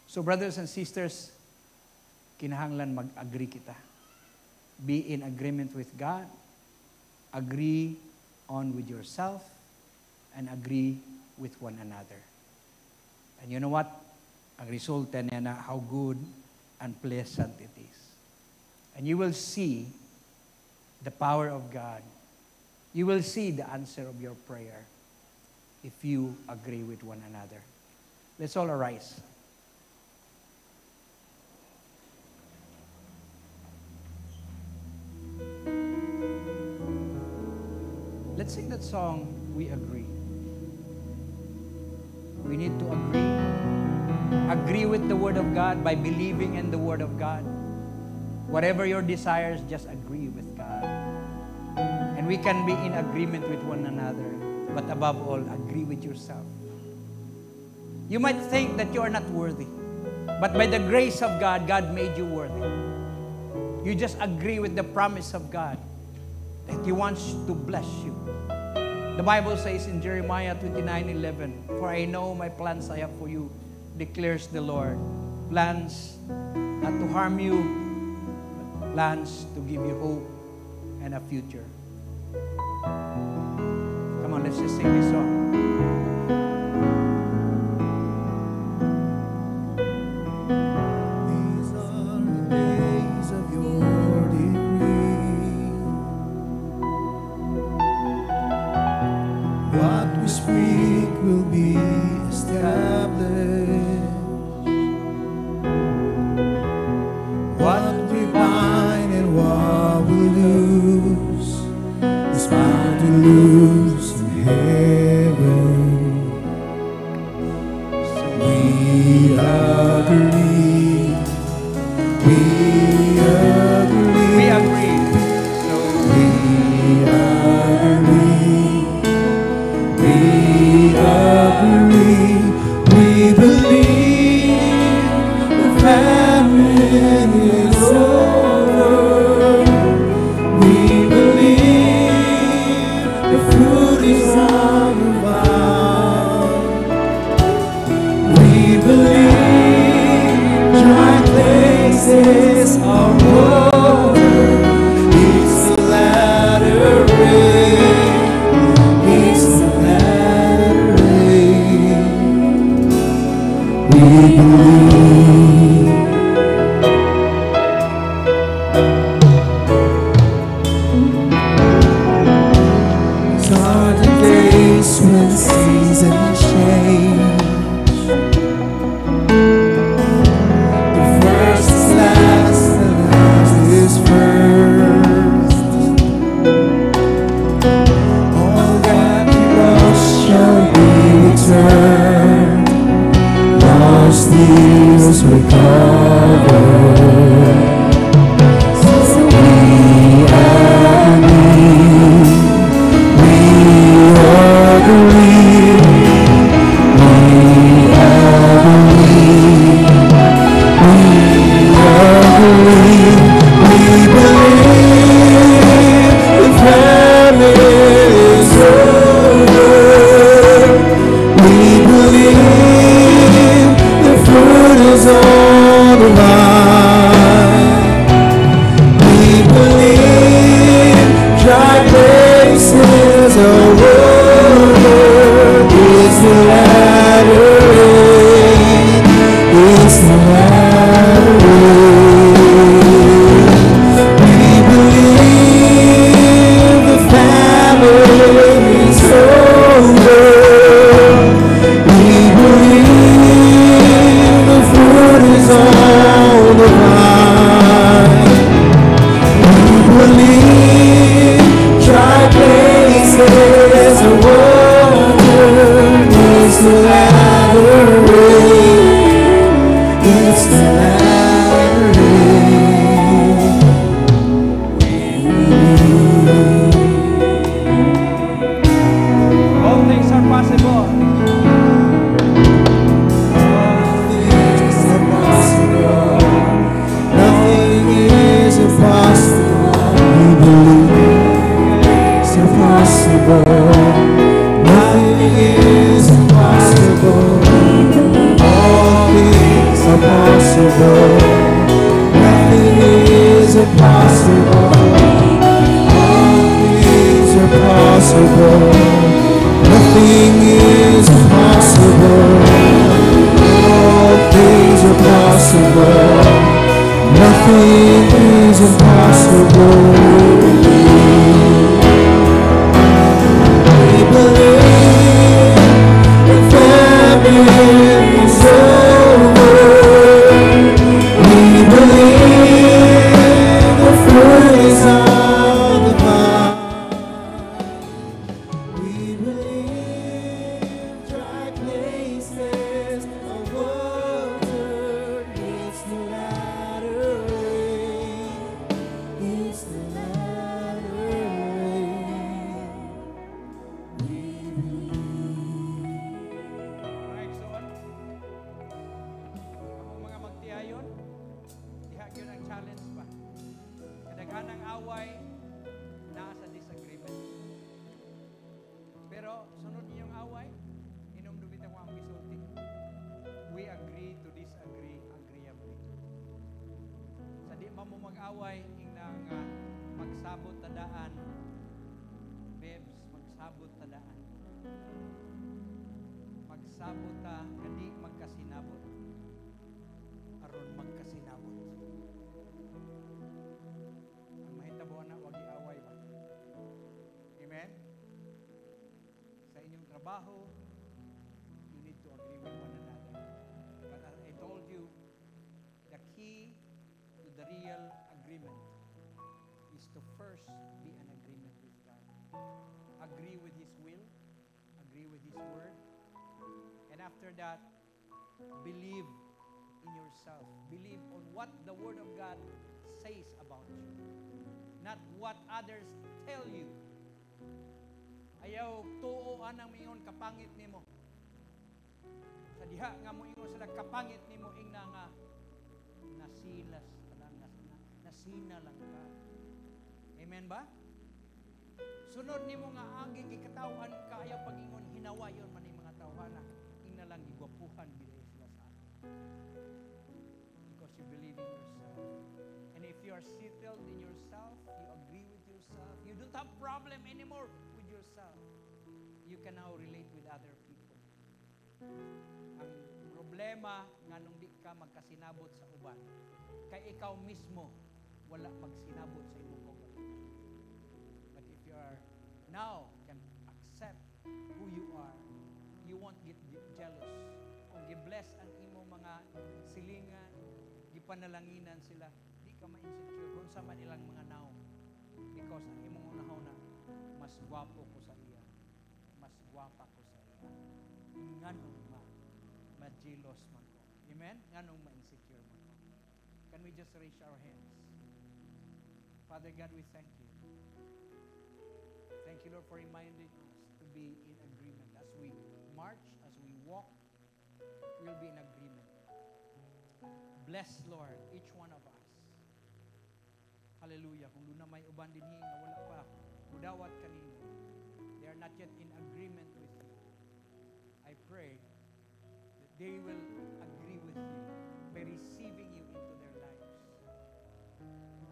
So brothers and sisters, kinahanglan mag-agree kita. Be in agreement with God, agree on with yourself, and agree with one another. And you know what? Ang resulta niya na how good and pleasant it is. And you will see the power of God. You will see the answer of your prayer if you agree with one another. Let's all arise. Let's sing that song, We Agree. We need to agree. Agree with the Word of God by believing in the Word of God. Whatever your desires, just agree with God. And we can be in agreement with one another. But above all, agree with yourself. You might think that you are not worthy. But by the grace of God, God made you worthy. You just agree with the promise of God that He wants to bless you. The Bible says in Jeremiah 29:11, for I know my plans I have for you, declares the Lord. Plans not to harm you, but plans to give you hope and a future. Come on, let's just sing this song. These are the days of your decree. What we speak will be established. What we bind and what we lose is bound to lose in heaven. So we agree. We agree. We agree. So We agree. We agree. We believe the famine is over. We believe the fruit is on the vine. We believe dry places are water. It's the latter rain. It's the latter rain. We believe. These are the days when seasons change. The first is last, the last is first. All that we lost shall be returned. Lost years recovered. So we agree. We agree. We agree. We agree. We believe the famine is over. We believe the fruit is on the vine. impossible. Nothing is impossible. All things are possible. Nothing is impossible. All things are possible. Nothing is impossible. We believe the famine is over. We believe the fruit is on the vine. We believe dry places are watered. It's the latter rain. It's the latter rain. We believe. Alright, so ang mga magtiayon, diha yun ang challenge pa. Kadaghanang away, nasa disagreement. Pero sunod niyong away, inumdumit ako ang misulti. We agree to disagree agreeably. Sa di mo mag-away, inang magsabot tadaan, babes, magsabot tadaan. Magsabot ta, kadi magkasinabot. Aron magkasinabot. Ang mahitabo na, wag iaway ba? Amen? Sa inyong trabaho, you need to agree with one another. But as I told you, the key to the real agreement is to first be in agreement with God. Agree with His will, agree with His word, and after that, believe in yourself. Believe on what the Word of God says about you, not what others tell you. Ayaw tuoan ang mingon kapangit nimo. Sa diha nga mo ingon sila kapangit nimo ingna nga nasilas lang nasina lang ka. Amen ba? Sunod nimo nga agi gikatawan ka ayaw pagingon hinawayon man ni mga tawhana ingna lang gigwapuhan bilay sila sa ato. Because you believe in yourself. And if you are settled in yourself, you agree with yourself, you don't have problem anymore with yourself, you can now relate with other people. Ang problema nga nung di ka magkasinabot sa uban, kay ikaw mismo wala magsinabot sa imong kaugalingon. But if you are now can accept who you are, you won't get jealous. Kung gi-bless ang imo mga silingan, gipanalanginan sila, di ka ma-insecure kung sa manilang mga naong. Because ang imong unahon na, mas gwapo ko sa iya. Mas gwapa ko sa iya. Nganong ma-jealous man ko. Amen? Nganong ma-insecure man ko. Can we just raise our hands? Father God, we thank you. Thank you, Lord, for reminding us to be in agreement. As we march, as we walk, we'll be in agreement. Bless, Lord, each one of us. Hallelujah. Kung doon na may uban din nga wala pa, mudawat kanino. They are not yet in agreement with you. I pray that they will agree with you by receiving you into their lives.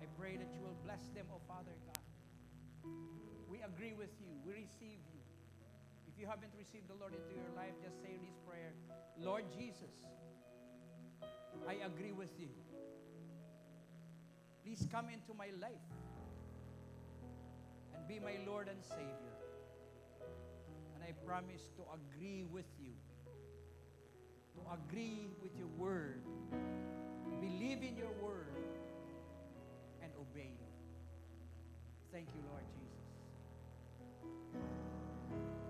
I pray that you will bless them, O Father God. We agree with you. We receive you. If you haven't received the Lord into your life, just say this prayer. Lord Jesus, I agree with you. Please come into my life and be my Lord and Savior. And I promise to agree with you, to agree with your word, believe in your word, and obey you. Thank you, Lord Jesus.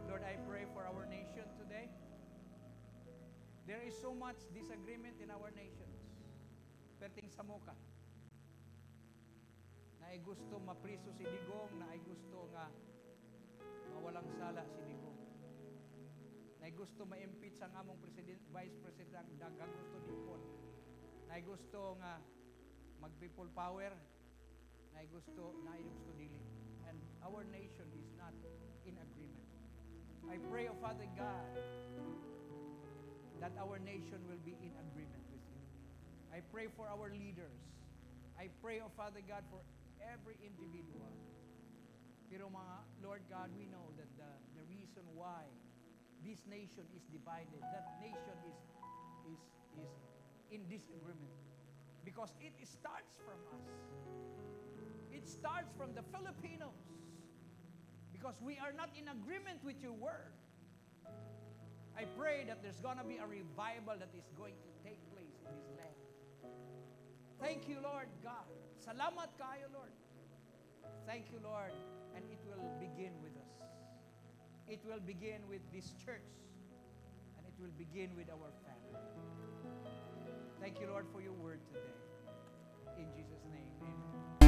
Lord, I pray for our nation today. There is so much disagreement in our nations. Perting sa muka. Na ay gusto mapriso si Digong, na ay gusto nga mawalang sala si Digong. Na ay gusto ma-impeach ang among Vice President, daghang gusto dipon. Na ay gusto nga mag-people power, na ay gusto dili. And our nation is not in agreement. I pray, O Father God, that our nation will be in agreement with you. pray for our leaders. I pray, oh Father God, for every individual. Pero Lord God, we know that the reason why this nation is divided, that nation is in disagreement. Because it starts from us. It starts from the Filipinos. Because we are not in agreement with your word. I pray that there's going to be a revival that is going to take place in this land. Thank you, Lord God. Salamat kayo, Lord. Thank you, Lord. And it will begin with us. It will begin with this church. And it will begin with our family. Thank you, Lord, for your word today. In Jesus' name, amen.